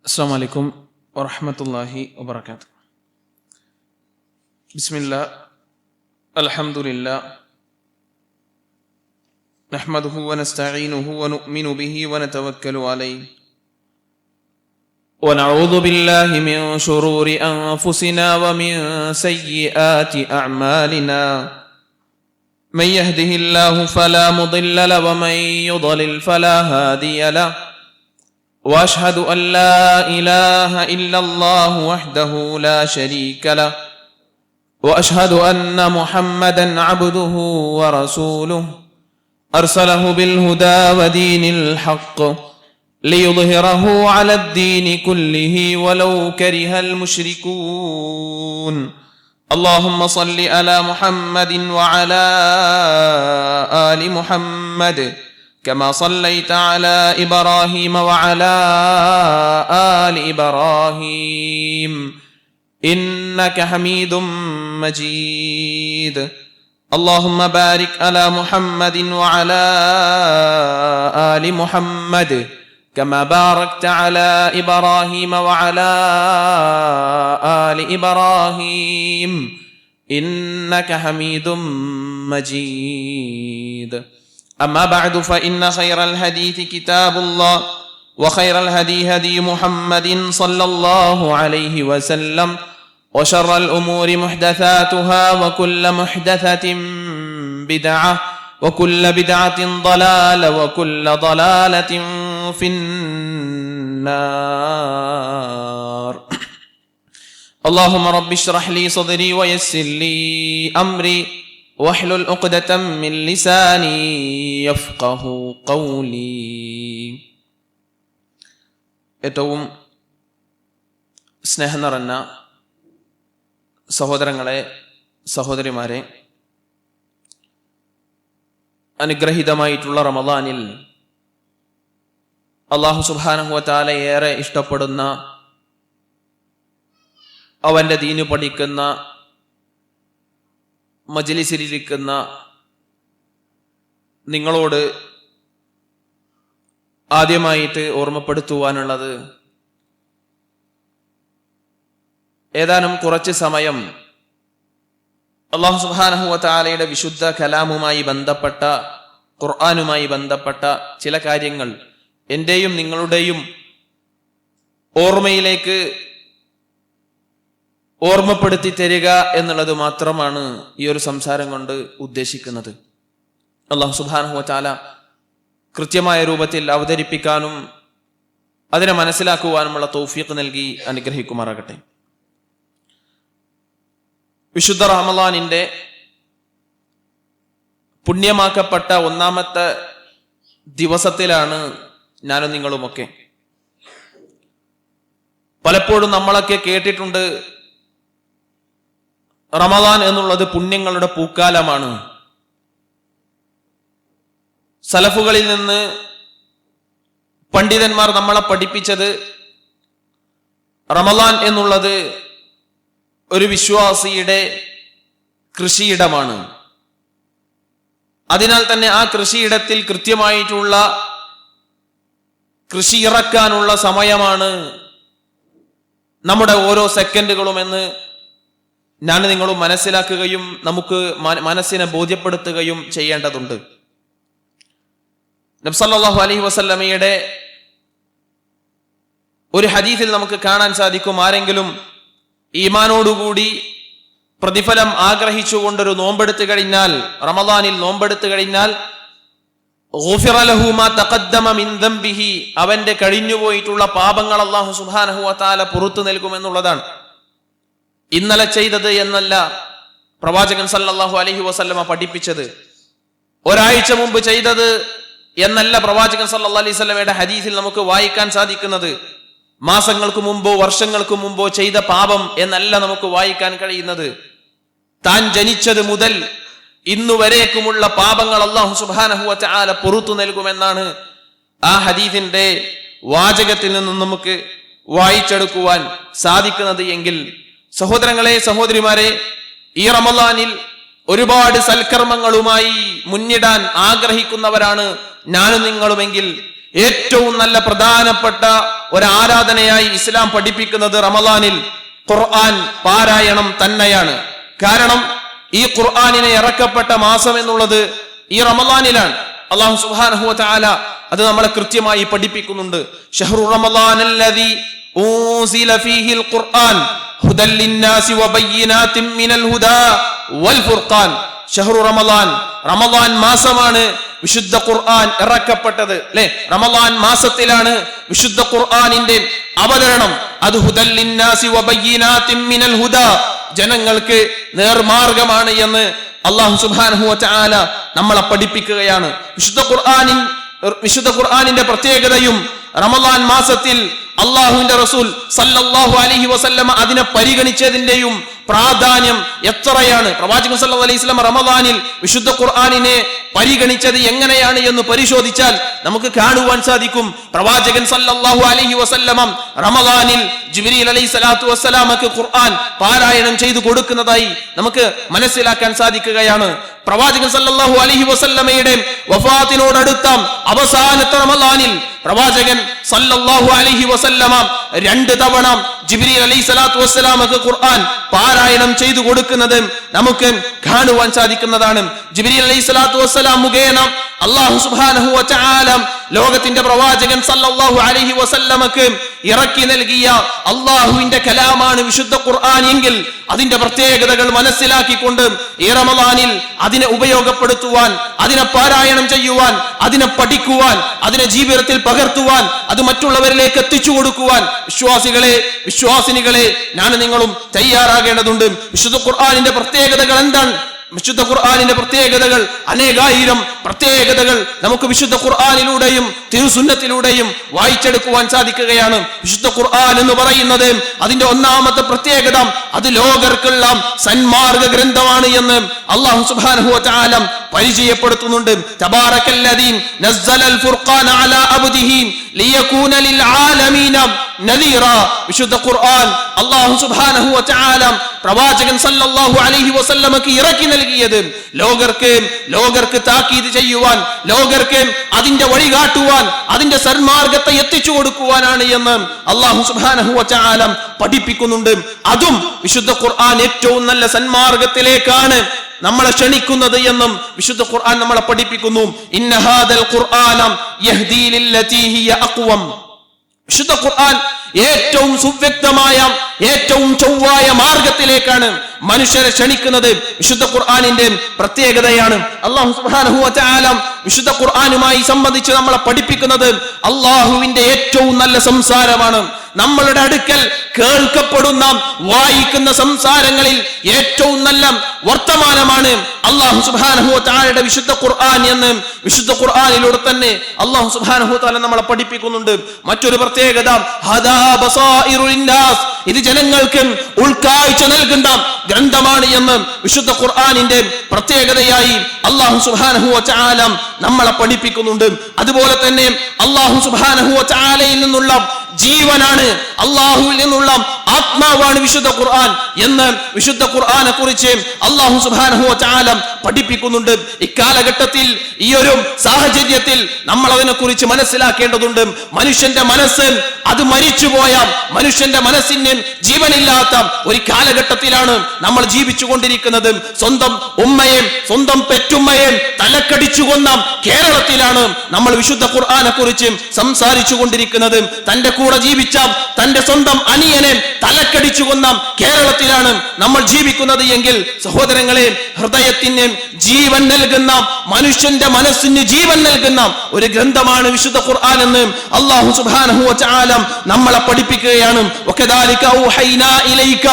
السلام عليكم ورحمة الله وبركاته. بسم الله الحمد لله نحمده ونستعينه ونؤمن به ونتوكل عليه ونعوذ بالله من شرور أنفسنا ومن سيئات أعمالنا من يهده الله فلا مضل له ومن يضلل فلا هادي له واشهد ان لا اله الا الله وحده لا شريك له واشهد ان محمدا عبده ورسوله ارسله بالهدى ودين الحق ليظهره على الدين كله ولو كره المشركون. اللهم صل على محمد وعلى آل محمد كما صليت على إبراهيم وعلى آل إبراهيم إنك حميد مجيد. اللهم بارك على محمد وعلى آل محمد كما باركت على إبراهيم وعلى آل إبراهيم إنك حميد مجيد. أما بعد فإن خير الحديث كتاب الله وخير الهدي هدي محمد صلى الله عليه وسلم وشر الأمور محدثاتها وكل محدثة بدعة وكل بدعة ضلالة وكل ضلالة في النار. اللهم رب اشرح لي صدري ويسر لي أمري واحلل عقدة من لساني يفقه قولي. ഏറ്റവും സ്നേഹം നിറഞ്ഞ സഹോദരങ്ങളെ, സഹോദരിമാരെ, അനുഗ്രഹീതമായിട്ടുള്ള റമദാനിൽ അല്ലാഹു സുബ്ഹാനഹു വ തആല ഏറെ ഇഷ്ടപ്പെടുന്ന, അവന്റെ ദീന് പഠിക്കുന്ന, മജ്ലിസിലിരിക്കുന്ന നിങ്ങളോട് ആദ്യമായിട്ട് ഓർമ്മപ്പെടുത്തുവാനുള്ളത്, ഏതാനും കുറച്ച് സമയം അല്ലാഹു സുബ്ഹാനഹു വ തആലയുടെ വിശുദ്ധ കലാമുമായി ബന്ധപ്പെട്ട, ഖുർആനുമായി ബന്ധപ്പെട്ട ചില കാര്യങ്ങൾ എന്റെയും നിങ്ങളുടെയും ഓർമ്മയിലേക്ക് ഓർമ്മപ്പെടുത്തി തരിക എന്നുള്ളത് മാത്രമാണ് ഈ ഒരു സംസാരം കൊണ്ട് ഉദ്ദേശിക്കുന്നത്. അല്ലാഹു സുബ്ഹാനഹു വ തആല കൃത്യമായ രൂപത്തിൽ അവതരിപ്പിക്കാനും അതിനെ മനസ്സിലാക്കുവാനുമുള്ള തൗഫീഖ് നൽകി അനുഗ്രഹിക്കുമാറാകട്ടെ. വിശുദ്ധ റമളാനിന്റെ പുണ്യമാക്കപ്പെട്ട ഒന്നാമത്തെ ദിവസത്തിലാണ് ഞാനും നിങ്ങളുമൊക്കെ. പലപ്പോഴും നമ്മളൊക്കെ കേട്ടിട്ടുണ്ട്, റമദാൻ എന്നുള്ളത് പുണ്യങ്ങളുടെ പൂക്കാലമാണ്. സലഫുകളിൽ നിന്ന് പണ്ഡിതന്മാർ നമ്മളെ പഠിപ്പിച്ചത്, റമദാൻ എന്നുള്ളത് ഒരു വിശ്വാസിയുടെ കൃഷിയിടമാണ്. അതിനാൽ തന്നെ ആ കൃഷിയിടത്തിൽ കൃത്യമായിട്ടുള്ള കൃഷി ഇറക്കാനുള്ള സമയമാണ് നമ്മുടെ ഓരോ സെക്കൻഡുകളും എന്ന് ഞാൻ നിങ്ങളും മനസ്സിലാക്കുകയും നമുക്ക് മനസ്സിനെ ബോധ്യപ്പെടുത്തുകയും ചെയ്യേണ്ടതുണ്ട്. നബി സല്ലല്ലാഹു അലൈഹി വസല്ലമയുടെ ഒരു ഹദീസിൽ നമുക്ക് കാണാൻ സാധിക്കും, ആരെങ്കിലും ഈമാനോടുകൂടി പ്രതിഫലം ആഗ്രഹിച്ചുകൊണ്ടൊരു നോമ്പെടുത്തു കഴിഞ്ഞാൽ, റമദാനിൽ നോമ്പെടുത്തു കഴിഞ്ഞാൽ, ഗുഫിറ ലഹു മാ തഖദ്ദമ മിൻ ദംബിഹി, അവന്റെ കഴിഞ്ഞുപോയിട്ടുള്ള പാപങ്ങൾ അല്ലാഹു സുബ്ഹാനഹു വ തആല പുറത്തു നൽകുമെന്നുള്ളതാണ്. ഇന്നലെ ചെയ്തത് എന്നല്ല പ്രവാചകൻ സല്ലല്ലാഹു അലൈഹി വസല്ലമ പഠിപ്പിച്ചത്. ഒരാഴ്ച മുമ്പ് ചെയ്തത് എന്നല്ല പ്രവാചകൻ സല്ലല്ലാഹു അലൈഹി വസല്ലമയുടെ ഹദീസിൽ നമുക്ക് വായിക്കാൻ സാധിക്കുന്നത്. മാസങ്ങൾക്ക് മുമ്പോ വർഷങ്ങൾക്ക് മുമ്പോ ചെയ്ത പാപം എന്നല്ല നമുക്ക് വായിക്കാൻ കഴിയുന്നത്. താൻ ജനിച്ചത് മുതൽ ഇന്നുവരേക്കുമുള്ള പാപങ്ങൾ അല്ലാഹു സുബ്ഹാനഹു വ തആല പുറത്തു നൽകുമെന്നാണ് ആ ഹദീസിന്റെ വാചകത്തിൽ നിന്നും നമുക്ക് വായിച്ചെടുക്കുവാൻ സാധിക്കുന്നത്. എങ്കിൽ സഹോദരങ്ങളെ, സഹോദരിമാരെ, ഈ റമളാനിൽ ഒരുപാട് സൽക്കർമ്മങ്ങളുമായി മുന്നിടാൻ ആഗ്രഹിക്കുന്നവരാണ് ഞാനും നിങ്ങളുമെങ്കിൽ ഏറ്റവും നല്ല പ്രധാനപ്പെട്ട ഒരു ആരാധനയായി ഇസ്ലാം പഠിപ്പിക്കുന്നത് റമദാനിൽ ഖുർആൻ പാരായണം തന്നെയാണ്. കാരണം ഈ ഖുർആനിനെ ഇറക്കപ്പെട്ട മാസം എന്നുള്ളത് ഈ റമദാനിലാണ്. അല്ലാഹു സുബ്ഹാനഹു വ തആല അത് നമ്മളെ കൃത്യമായി പഠിപ്പിക്കുന്നുണ്ട്. ഷഹ്റു റമദാനല്ലദീ ഉൻസില ഫീഹിൽ ഖുർആൻ ഹുദൽ ലിന്നാസി വബയ്യിനാതിൻ മിനൽ ഹുദാ വൽ ഫുർഖാൻ. ഷഹ്റു റമദാൻ, റമദാൻ മാസമാണ് വിശുദ്ധ ഖുർആൻ ഇറക്കപ്പെട്ടത്, അല്ലെ? റമദാൻ മാസത്തിലാണ് വിശുദ്ധ ഖുർആനിന്റെ അവതരണം. അത് ഹുദൽ ലിന്നാസി വബയ്യിനാതിൻ മിനൽ ഹുദാ, ജനങ്ങൾക്ക് നേർമാർഗമാണ് എന്ന് അല്ലാഹു സുബ്ഹാനഹു വ തആല നമ്മളെ പഠിപ്പിക്കുകയാണ്. വിശുദ്ധ ഖുർആനിന്റെ പ്രത്യേകതയും റമദാൻ മാസത്തിൽ അള്ളാഹുവിന്റെ റസൂൽ സല്ലല്ലാഹു അലൈഹി വസല്ലമ അതിനെ പരിഗണിച്ചതിന്റെയും പ്രാധാന്യം എത്രയാണ്. പ്രവാചകൻ സല്ലല്ലാഹു അലൈഹി വസല്ലം റമദാനിൽ വിശുദ്ധ ഖുർആനിനെ പരിഗണിച്ചത് എങ്ങനെയാണ് എന്ന് പരിശോധിച്ചാൽ നമുക്ക് കാണുവാൻ സാധിക്കും. പ്രവാചകൻ സല്ലല്ലാഹു അലൈഹി വസല്ലം റമദാനിൽ ജിബ്രീൽ അലൈഹി സ്വലാത്തു വസ്സലാമക്ക് ഖുർആൻ പാരായണം ചെയ്തു കൊടുക്കുന്നതായി നമുക്ക് മനസ്സിലാക്കാൻ സാധിക്കുകയാണ്. പ്രവാചകൻ സല്ലല്ലാഹു അലൈഹി വസല്ലമയുടെ വഫാത്തിനോടടുത്ത അവസാനത്തെ റമദാനിൽ പ്രവാചകൻ സല്ലല്ലാഹു അലൈഹി വസല്ലമ 2 തവണ ജിബ്രീൽ അലൈഹി സ്വലാത്തു വസ്സലാമക്ക് ഖുർആൻ പാരായണം ചെയ്തു കൊടുക്കുന്നത് നമുക്ക് കാണുവാൻ സാധിക്കുന്നതാണ്. ജിബ്രീൽ അലൈഹി സ്വലാത്തു വസ്സലാം മുഖേന അല്ലാഹു സുബ്ഹാനഹു വ തആല ലോകത്തിന്റെ പ്രവാചകൻ സല്ലല്ലാഹു അലൈഹി വസല്ലമക്ക് ഇറക്കി നൽകിയ അല്ലാഹുവിന്റെ കലാമാണ് വിശുദ്ധ ഖുർആൻ എങ്കിൽ അതിന്റെ പ്രത്യേകതകൾ മനസ്സിലാക്കിക്കൊണ്ട് ഈ റമദാനിൽ അതിനെ ഉപയോഗപ്പെടുത്തുവാൻ, അതിനെ പാരായണം ചെയ്യുവാൻ, അതിനെ പഠിക്കുവാൻ, അതിനെ ജീവിതത്തിൽ പകർത്തുവാൻ, അത് മറ്റുള്ളവരിലേക്ക് എത്തിച്ചു കൊടുക്കുവാൻ വിശ്വാസിനികളെ ഞാൻ നിങ്ങളും തയ്യാറാകേണ്ടതുണ്ട്. വിശുദ്ധ ഖുർആനിന്റെ പ്രത്യേകതകൾ എന്താണ്? വിശുദ്ധ ഖുർആനിന്റെ പ്രത്യേകതകൾ അനേകായിരം പ്രത്യേകതകൾ നമുക്ക് വിശുദ്ധ ഖുർആനിലൂടെയും തിരുസുന്നത്തിലൂടെയും വായിച്ചെടുക്കുവാൻ സാധിക്കുകയാണ്. വിശുദ്ധ ഖുർആൻ എന്ന് പറയുന്നത് അതിന്റെ ഒന്നാമത്തെ പ്രത്യേകത അത് ലോകർക്കുള്ള സന്മാർഗ ഗ്രന്ഥമാണ് എന്ന് അല്ലാഹു സുബ്ഹാനഹു വ തആല പരിചയപ്പെടുത്തുന്നുണ്ട്. തബാറക്കല്ലദീ നസ്സലൽ ഫുർഖാന അലാ അബ്ദിഹി ലിയകൂന ലിൽ ആലമീന നദീറ. വിശുദ്ധ ഖുർആൻ അല്ലാഹു സുബ്ഹാനഹു വ തആല പ്രവാചകൻ സല്ലല്ലാഹു അലൈഹി വസല്ലമക്ക് ഇറക്കി നൽകിയത് ലോകർക്ക് താക്കീത് ചെയ്യുവാൻ, ലോകർക്ക് അതിന്റെ വഴി കാട്ടുവാൻ, അതിന്റെ സന്മാർഗത്തെ എത്തിച്ചു കൊടുക്കുവാനാണ് എന്ന് അല്ലാഹു സുബ്ഹാനഹു വ തആല പഠിപ്പിക്കുന്നുണ്ട്. അതും വിശുദ്ധ ഖുർആൻ ഏറ്റവും നല്ല സന്മാർഗത്തിലേക്കാണ് നമ്മളെ ക്ഷണിക്കുന്നത് എന്നും വിശുദ്ധ ഖുർആൻ നമ്മളെ പഠിപ്പിക്കുന്നു. ഇന്ന ഹാദൽ ഖുർആന യഹ്ദീ ലില്ലതീ ഹിയ അഖ്വം. വിശുദ്ധ ഖുർആൻ ഏറ്റവും സുവ്യക്തമായ, ഏറ്റവും ചൊവ്വായ മാർഗത്തിലേക്കാണ് മനുഷ്യരെ ക്ഷണിക്കുന്നത്. വിശുദ്ധ ഖുർആനിന്റെ പ്രത്യേകതയാണ്. അല്ലാഹു സുബ്ഹാനഹു വ തആല വിശുദ്ധ ഖുർആനുമായി സംബന്ധിച്ച് നമ്മളെ പഠിപ്പിക്കുന്നത് അല്ലാഹുവിന്റെ ഏറ്റവും നല്ല സംസാരമാണ്. നമ്മളുടെ അടുക്കൽ കേൾക്കപ്പെടുന്ന, വായിക്കുന്ന സംസാരങ്ങളിൽ ഏറ്റവും നല്ല വർത്തമാനമാണ് അല്ലാഹു സുബ്ഹാനഹു വ തആലയുടെ വിശുദ്ധ ഖുർആൻ എന്ന് വിശുദ്ധ ഖുർആനിലൂടെ തന്നെ അല്ലാഹു സുബ്ഹാനഹു വ തആല നമ്മളെ പഠിപ്പിക്കുന്നുണ്ട്. മറ്റൊരു പ്രത്യേകത ഹദാ ബസായിറുൽ നാസ്, ഇത് ജനങ്ങൾക്ക് ഉൾക്കാഴ്ച നൽകുന്ന ഗ്രന്ഥമാണ് എന്ന് വിശുദ്ധ ഖുർആനിന്റെ പ്രത്യേകതയായി അല്ലാഹു സുബ്ഹാനഹു വ തആല നമ്മളെ പഠിപ്പിക്കുന്നുണ്ട്. അതുപോലെ തന്നെ അല്ലാഹു സുബ്ഹാനഹു വ തആലയിൽ നിന്നുള്ള ജീവനാണ്, അള്ളാഹുവിൽ നിന്നുള്ള ആത്മാവാണ് വിശുദ്ധ ഖുർആൻ എന്ന് വിശുദ്ധ ഖുർആനെ കുറിച്ച് അല്ലാഹു സുബ്ഹാനഹു വ തആല പഠിപ്പിക്കുന്നുണ്ട്. ഇക്കാലഘട്ടത്തിൽ ഈ ഒരു സാഹചര്യത്തിൽ നമ്മൾ അതിനെ കുറിച്ച് മനസ്സിലാക്കേണ്ടതുണ്ട്. മനുഷ്യന്റെ മനസ്സ് അത് മരിച്ചുപോയ, മനുഷ്യന്റെ മനസ്സിന് ജീവനില്ലാത്ത ഒരു കാലഘട്ടത്തിലാണ് നമ്മൾ ജീവിച്ചു കൊണ്ടിരിക്കുന്നത്. സ്വന്തം ഉമ്മയെ, സ്വന്തം പെറ്റുമ്മയെ തലക്കടിച്ചു കൊന്ന കേരളത്തിലാണ് നമ്മൾ വിശുദ്ധ ഖുർആനെ കുറിച്ച് സംസാരിച്ചു കൊണ്ടിരിക്കുന്നത്. തന്റെ കൂടെ ജീവിച്ച തന്റെ സ്വന്തം അനിയനെ തലക്കടിച്ചു കൊന്ന കേരളത്തിലാണ് നമ്മൾ ജീവിക്കുന്നത് എങ്കിൽ സഹോദരങ്ങളെ, ഹൃദയത്തിന് ജീവൻ നൽകുന്ന, മനുഷ്യന്റെ മനസ്സിന് ജീവൻ നൽകുന്ന ഒരു ഗ്രന്ഥമാണ് വിശുദ്ധ ഖുർആൻ എന്ന് അല്ലാഹു സുബ്ഹാനഹു വ തആല നമ്മളെ പഠിപ്പിക്കുകയാണ്. വകദാലിക ഔഹൈനാ ഇലൈക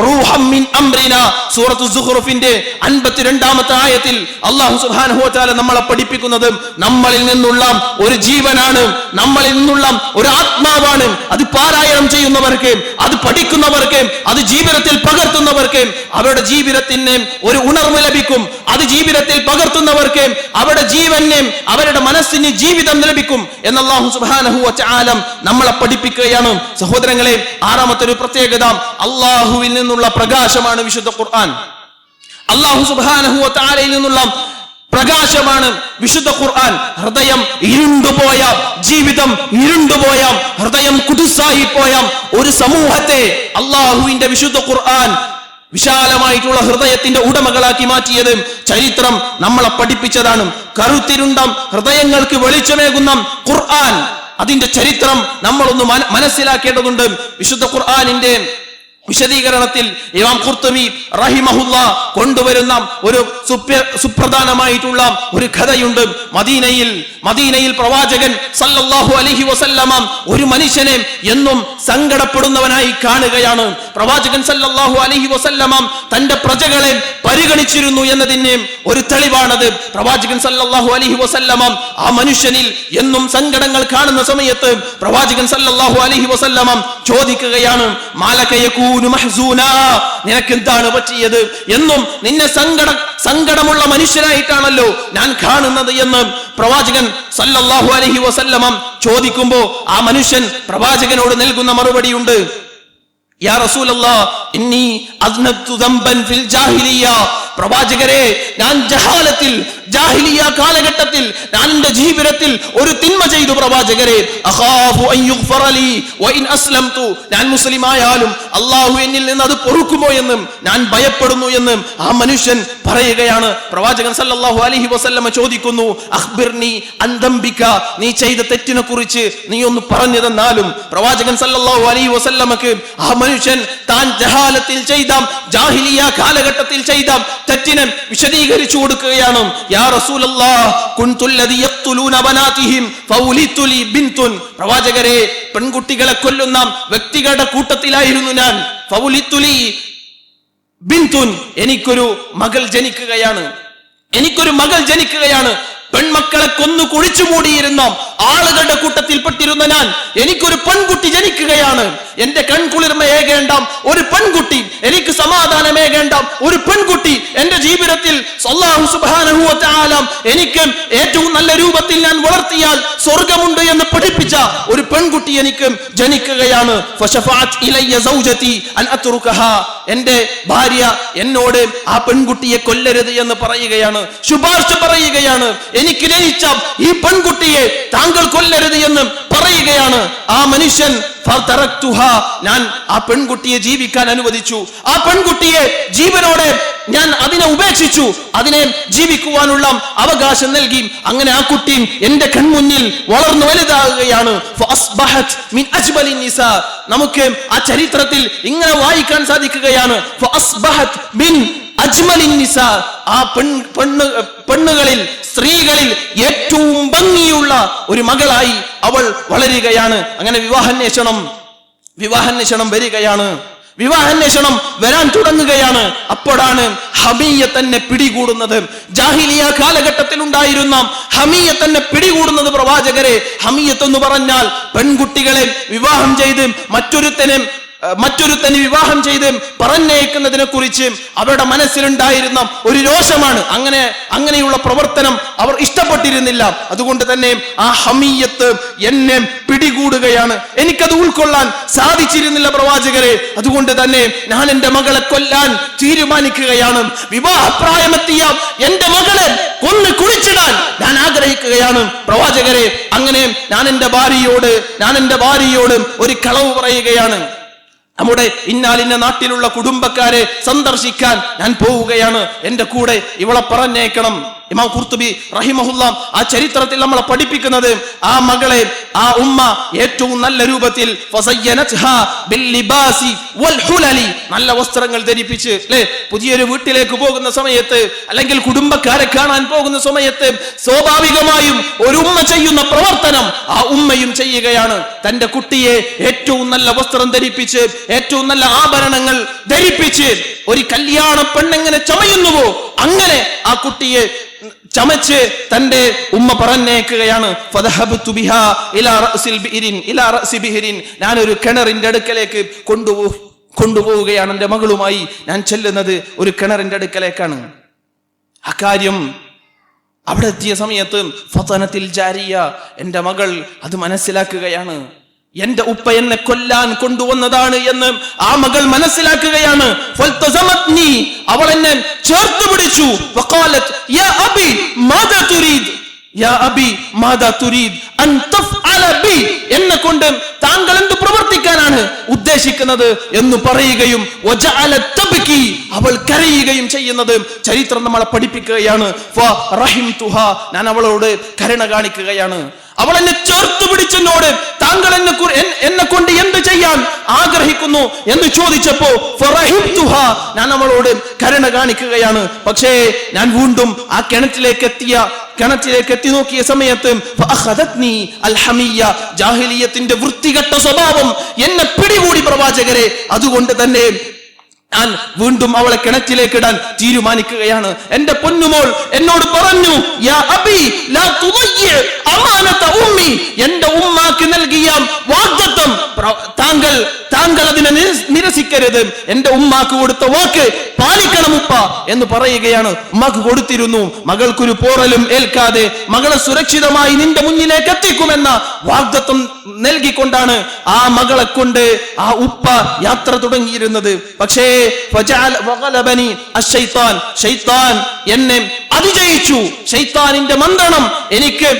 റൂഹം മിൻ അംറിനാ, സൂറത്തു സുഖ്റുഫിന്റെ 52ാമത്തെ ആയത്തിൽ അല്ലാഹു സുബ്ഹാനഹു വ തആല നമ്മളെ പഠിപ്പിക്കുന്നത് നമ്മളിൽ നിന്നുള്ള ഒരു ജീവനാണ്, നമ്മളിൽ നിന്നുള്ള ഒരു ആത്മാവാണ്. അത് പാരായണം ചെയ്യുന്നവർക്ക്, അത് പഠിക്കുന്നവർക്ക്, അത് ജീവിതത്തിൽ പകർത്തുന്നവർക്ക് അവരുടെ ജീവിതത്തിന് ഒരു ഉണർവ് ലഭിക്കും. അത് ജീവിതത്തിൽ പകർത്തുന്നവർക്ക് അവരുടെ ജീവന്, അവരുടെ മനസ്സിന് ജീവിതം ലഭിക്കും എന്ന് അല്ലാഹു സുബ്ഹാനഹു വ തആല നമ്മളെ പഠിപ്പിക്കുകയാണ്. സഹോദരങ്ങളെ, ആറാമത്തെ ഒരു പ്രത്യേകത അല്ലാഹുവിൽ നിന്നുള്ള പ്രകാശമാണ് വിശുദ്ധ ഖുർആൻ. അല്ലാഹു സുബ്ഹാനഹു വ തആലയിൽ നിന്നുള്ള പ്രകാശമാണ് വിശുദ്ധ ഖുർആൻ. ഹൃദയം ഇരുണ്ടുപോയ, ജീവിതം ഇരുണ്ടുപോയ, ഹൃദയം കുദുസായി പോയ ഒരു സമൂഹത്തെ അള്ളാഹുവിന്റെ വിശുദ്ധ ഖുർആൻ വിശാലമായിട്ടുള്ള ഹൃദയത്തിന്റെ ഉടമകളാക്കി മാറ്റിയത് ചരിത്രം നമ്മളെ പഠിപ്പിച്ചതാണ്. കറുത്തിരുണ്ട ഹൃദയങ്ങൾക്ക് വെളിച്ചമേകുന്ന ഖുർആൻ, അതിന്റെ ചരിത്രം നമ്മളൊന്ന് മനസ്സിലാക്കേണ്ടതുണ്ട്. വിശുദ്ധ ഖുർആനിന്റെ വിശദീകരണത്തിൽ ഇമാം ഖുർത്തുബി റഹിമഹുല്ലാ കൊണ്ടുവരുന്ന ഒരു സുപ്രധാനമായിട്ടുള്ള ഒരു കഥയുണ്ട്. മദീനയിൽ പ്രവാചകൻ സല്ലല്ലാഹു അലൈഹി വസല്ലമ ഒരു മനുഷ്യനെ എന്നും സങ്കടപ്പെടുന്നവനായി കാണുകയാണ്. പ്രവാചകൻ സല്ലല്ലാഹു അലൈഹി വസല്ലമ തന്റെ പ്രജകളെ പരിഗണിച്ചിരുന്നു എന്നതിന് ഒരു തെളിവാണത്. പ്രവാചകൻ സല്ലല്ലാഹു അലൈഹി വസല്ലമ ആ മനുഷ്യനിൽ എന്നും സങ്കടങ്ങൾ കാണുന്ന സമയത്ത് പ്രവാചകൻ സല്ലല്ലാഹു അലൈഹി വസല്ലമ ചോദിക്കുകയാണ്, മാലകയകൂ നിനക്ക് എന്താണ് പറ്റിയത്? എന്നും നിന്നെ സങ്കടമുള്ള മനുഷ്യനായിട്ടാണല്ലോ ഞാൻ കാണുന്നത് എന്ന് പ്രവാചകൻ സല്ലല്ലാഹു അലൈഹി വസല്ലമ ചോദിക്കുമ്പോ ആ മനുഷ്യൻ പ്രവാചകനോട് നൽകുന്ന മറുപടിയുണ്ട്. യാ റസൂലല്ലാഹ്, ഇന്നി അസ്നബ്തു ദംബൻ ഫിൽ ജാഹിലിയ്യ. പ്രവാചകരെ, ഞാൻ ജാഹിലിയ കാലഘട്ടത്തിൽ ഞാൻ എന്റെ ജീവിതത്തിൽ ഒരു തിന്മ ചെയ്തു പ്രവാചകരെ. അഖാഫു അൻ യുഗ്ഫറ ലി വഇൻ അസ്ലംതു. ഞാൻ മുസ്ലിമായാലും അല്ലാഹു എന്നിൽ നിന്ന് അത് പൊറുക്കുമോ എന്നും ഞാൻ ഭയപ്പെടുന്നു എന്നും ആ മനുഷ്യൻ പറയുകയാണ്. പ്രവാചകൻ സല്ലല്ലാഹു അലൈഹി വസല്ലമ ചോദിക്കുന്നു, അഖ്ബിർനി അൻ ദംബിക. നീ ചെയ്ത തെറ്റിനെ കുറിച്ച് നീ ഒന്ന് പറഞ്ഞു തന്നാലും. പ്രവാചകൻ സല്ലല്ലാഹു അലൈഹി വസല്ലമക്ക് ആ മനുഷ്യൻ താൻ ജാഹിലിയ കാലഘട്ടത്തിൽ ചെയ്ത തെറ്റിനെ വിശദീകരിച്ചു കൊടുക്കുകയാണ്. യാ റസൂലല്ലാഹ്, കുൻതു അല്ലദി യഖ്തുലൂന ബനാതിഹിം ഫൗലിതു ലി ബിൻതുൻ. പ്രവാചകരെ, പെൺകുട്ടികളെ കൊല്ലുന്ന വ്യക്തികളുടെ കൂട്ടത്തിലായിരുന്നു ഞാൻ. ഫൗലിതു ലി ബിൻതുൻ, എനിക്കൊരു മകൾ ജനിക്കുകയാണ്. പെൺമക്കളെ കൊന്നു കുഴിച്ചു മൂടിയിരുന്ന ആളുകളുടെ കൂട്ടത്തിൽപ്പെട്ടിരുന്ന ഞാൻ, എനിക്കൊരു പെൺകുട്ടി ജനിക്കുകയാണ്. എന്റെ കൺകുളിർമയേകേണ്ട ഒരു പെൺകുട്ടി, എനിക്ക് സമാധാനമേകേണ്ട ഒരു പെൺകുട്ടി എന്റെ ജീവിതത്തിൽ അല്ലാഹു സുബ്ഹാനഹു വ തആല എനിക്ക് ഏറ്റവും നല്ല രൂപത്തിൽ ഞാൻ വളർത്തിയാൽ സ്വർഗമുണ്ട് എന്ന് പഠിപ്പിച്ച ഒരു പെൺകുട്ടി എനിക്ക് ജനിക്കുകയാണ്. ഫശഫഅത് ഇലയ്യ സൗജതി അൻ അത്റുകഹാ. എന്റെ ഭാര്യ എന്നോട് ആ പെൺകുട്ടിയെ കൊല്ലരുത് എന്ന് പറയുകയാണ്, ശുപാർശ പറയുകയാണ്. എനിക്ക് ജനിച്ച ഈ പെൺകുട്ടിയെ താങ്കൾ കൊല്ലരുത് എന്ന് പറയുകയാണ്. ആ മനുഷ്യൻ ഞാൻ ആ പെൺകുട്ടിയെ ജീവിക്കാൻ അനുവദിച്ചു. ആ പെൺകുട്ടിയെ ജീവനോടെ ഞാൻ അതിനെ ഉപേക്ഷിച്ചു, അതിനെ ജീവിക്കുവാനുള്ള അവകാശം നൽകി. അങ്ങനെ ആ കുട്ടി എന്റെ കൺമുന്നിൽ വളർന്നു വലുതാകുകയാണ്. നമുക്ക് ആ ചരിത്രത്തിൽ ഇങ്ങനെ വായിക്കാൻ സാധിക്കുകയാണ്, ആ പെണ്ണുകളിൽ, സ്ത്രീകളിൽ ഏറ്റവും ഭംഗിയുള്ള ഒരു മകളായി അവൾ വളരുകയാണ്. അങ്ങനെ വിവാഹാന്വേഷണം വരികയാണ്. വിവാഹാന്വേഷണം വരാൻ തുടങ്ങുകയാണ്. അപ്പോഴാണ് ഹമിയ തന്നെ പിടികൂടുന്നത്. ജാഹിലിയ കാലഘട്ടത്തിൽ ഉണ്ടായിരുന്ന ഹമിയ തന്നെ പിടികൂടുന്നത്. പ്രവാചകരെ, ഹമിയത്ത് എന്ന് പറഞ്ഞാൽ പെൺകുട്ടികളെ വിവാഹം ചെയ്ത് മറ്റൊരുത്തനെ വിവാഹം ചെയ്ത് പറഞ്ഞേക്കുന്നതിനെ കുറിച്ച് അവരുടെ മനസ്സിലുണ്ടായിരുന്ന ഒരു രോഷമാണ്. അങ്ങനെയുള്ള പ്രവർത്തനം അവർ ഇഷ്ടപ്പെട്ടിരുന്നില്ല. അതുകൊണ്ട് തന്നെ ആ ഹമിയത്ത് എന്നെ പിടികൂടുകയാണ്. എനിക്കത് ഉൾക്കൊള്ളാൻ സാധിച്ചിരുന്നില്ല പ്രവാചകരെ. അതുകൊണ്ട് തന്നെ ഞാൻ എന്റെ മകളെ കൊല്ലാൻ തീരുമാനിക്കുകയാണ്. വിവാഹപ്രായമെത്തിയ എന്റെ മകളെ കൊന്ന് കുഴിച്ചിടാൻ ഞാൻ ആഗ്രഹിക്കുകയാണ് പ്രവാചകരെ. അങ്ങനെ ഞാൻ എന്റെ ഭാര്യയോട് ഒരു കളവ് പറയുകയാണ്. നമ്മുടെ ഇന്നാലിന്ന നാട്ടിലുള്ള കുടുംബക്കാരെ സന്ദർശിക്കാൻ ഞാൻ പോവുകയാണ്, എന്റെ കൂടെ ഇവളെ പറഞ്ഞേക്കണം. ഇമാം ഖുർത്തുബി റഹിമഹുല്ലാ ആ ചരിത്രത്തിൽ നമ്മളെ പഠിപ്പിക്കുന്നത്, ആ മകളെ ആ ഉമ്മ ഏറ്റവും നല്ല രൂപത്തിൽ നല്ല വസ്ത്രങ്ങൾ ധരിപ്പിച്ച്, അല്ലെ, പുതിയൊരു വീട്ടിലേക്ക് പോകുന്ന സമയത്ത് അല്ലെങ്കിൽ കുടുംബക്കാരെ കാണാൻ പോകുന്ന സമയത്ത് സ്വാഭാവികമായും ഒരു ഉമ്മ ചെയ്യുന്ന പ്രവർത്തനം ആ ഉമ്മയും ചെയ്യുകയാണ്. തന്റെ കുട്ടിയെ ഏറ്റവും നല്ല വസ്ത്രം ധരിപ്പിച്ച്, ഏറ്റവും നല്ല ആഭരണങ്ങൾ ധരിപ്പിച്ച്, ഒരു കല്യാണ പെണ്ണെങ്ങനെ ചമയുന്നുവോ അങ്ങനെ ആ കുട്ടിയെ ചമച്ച് തന്റെ ഉമ്മ പറഞ്ഞേക്കുകയാണ്. ഞാനൊരു കിണറിന്റെ അടുക്കലേക്ക് കൊണ്ടുപോവുകയാണ്. എന്റെ മകളുമായി ഞാൻ ചെല്ലുന്നത് ഒരു കിണറിന്റെ അടുക്കലേക്കാണ്. അക്കാര്യം അവിടെ എത്തിയ സമയത്ത് ഫതനത്തിൽ ജാരിയ, എന്റെ മകൾ അത് മനസ്സിലാക്കുകയാണ്. എന്റെ ഉപ്പ എന്നെ കൊല്ലാൻ കൊണ്ടുവന്നതാണ് എന്ന് ആ മകൾ മനസ്സിലാക്കുകയാണ്. അവൾ എന്നെ ചേർത്ത് പിടിച്ചു. യാ അബി മാദാ തുരീദ്, യാ അബി മാദാ തുരീദ് അൻ തഫ്അല ബി, എന്നെ കൊണ്ട് താങ്കൾ എന്ത് പ്രവർത്തിക്കാനാണ് ഉദ്ദേശിക്കുന്നത് എന്ന് പറയുകയും വജഅല തബ്കി, അവൾ കരയുകയും ചെയ്യുന്നത് ചരിത്രം നമ്മളെ പഠിപ്പിക്കുകയാണ്. ഫറഹിംതുഹാ, ഞാൻ അവളോട് കരുണ കാണിക്കുകയാണ്. അവൾ എന്നെ ചേർത്ത് പിടിച്ചെന്നോട് താങ്കൾ എന്നെ കൊണ്ട് എന്ത് ചെയ്യാൻ ആഗ്രഹിക്കുന്നു എന്ന് ചോദിച്ചപ്പോ ഫറഹിംതുഹാ, ഞാൻ അവളോട് കരുണ കാണിക്കുകയാണ്. പക്ഷേ ഞാൻ വീണ്ടും ആ കിണറ്റിലേക്ക് എത്തി നോക്കിയ സമയത്ത് ജാഹിലിയത്തിന്റെ വൃത്തികെട്ട സ്വഭാവം എന്നെ പിടികൂടി പ്രവാചകരെ. അതുകൊണ്ട് തന്നെ ഞാൻ വീണ്ടും അവളെ കിണറ്റിലേക്ക് ഇടാൻ തീരുമാനിക്കുകയാണ്. എന്റെ പൊന്നുമോൾ എന്നോട് പറഞ്ഞു, യാ അബി ലാ തുദയ്യ അമാനത ഉമ്മി, എന്റെ ഉമ്മാക്ക് നൽകിയ വാഗ്ദത്തം താങ്കൾ അതിനെ നിരസിക്കരുത്. എന്റെ ഉമ്മാക്ക് കൊടുത്ത വാക്ക് പാലിക്കണം ഉപ്പ എന്ന് പറയുകയാണ്. ഉമ്മാക്ക് കൊടുത്തിരുന്നു. മകൾക്കൊരു പോറലും ഏൽക്കാതെ മകളെ സുരക്ഷിതമായി നിന്റെ മുന്നിലേക്ക് എത്തിക്കുമെന്ന വാഗ്ദത്തം നൽകിക്കൊണ്ടാണ് ആ മകളെ കൊണ്ട് ആ ഉപ്പ യാത്ര തുടങ്ങിയിരുന്നത്. പക്ഷേ ശൈത്താൻ എന്നെ അതിജയിച്ചു. ശൈത്താനിന്റെ മന്ത്രണം എനിക്ക്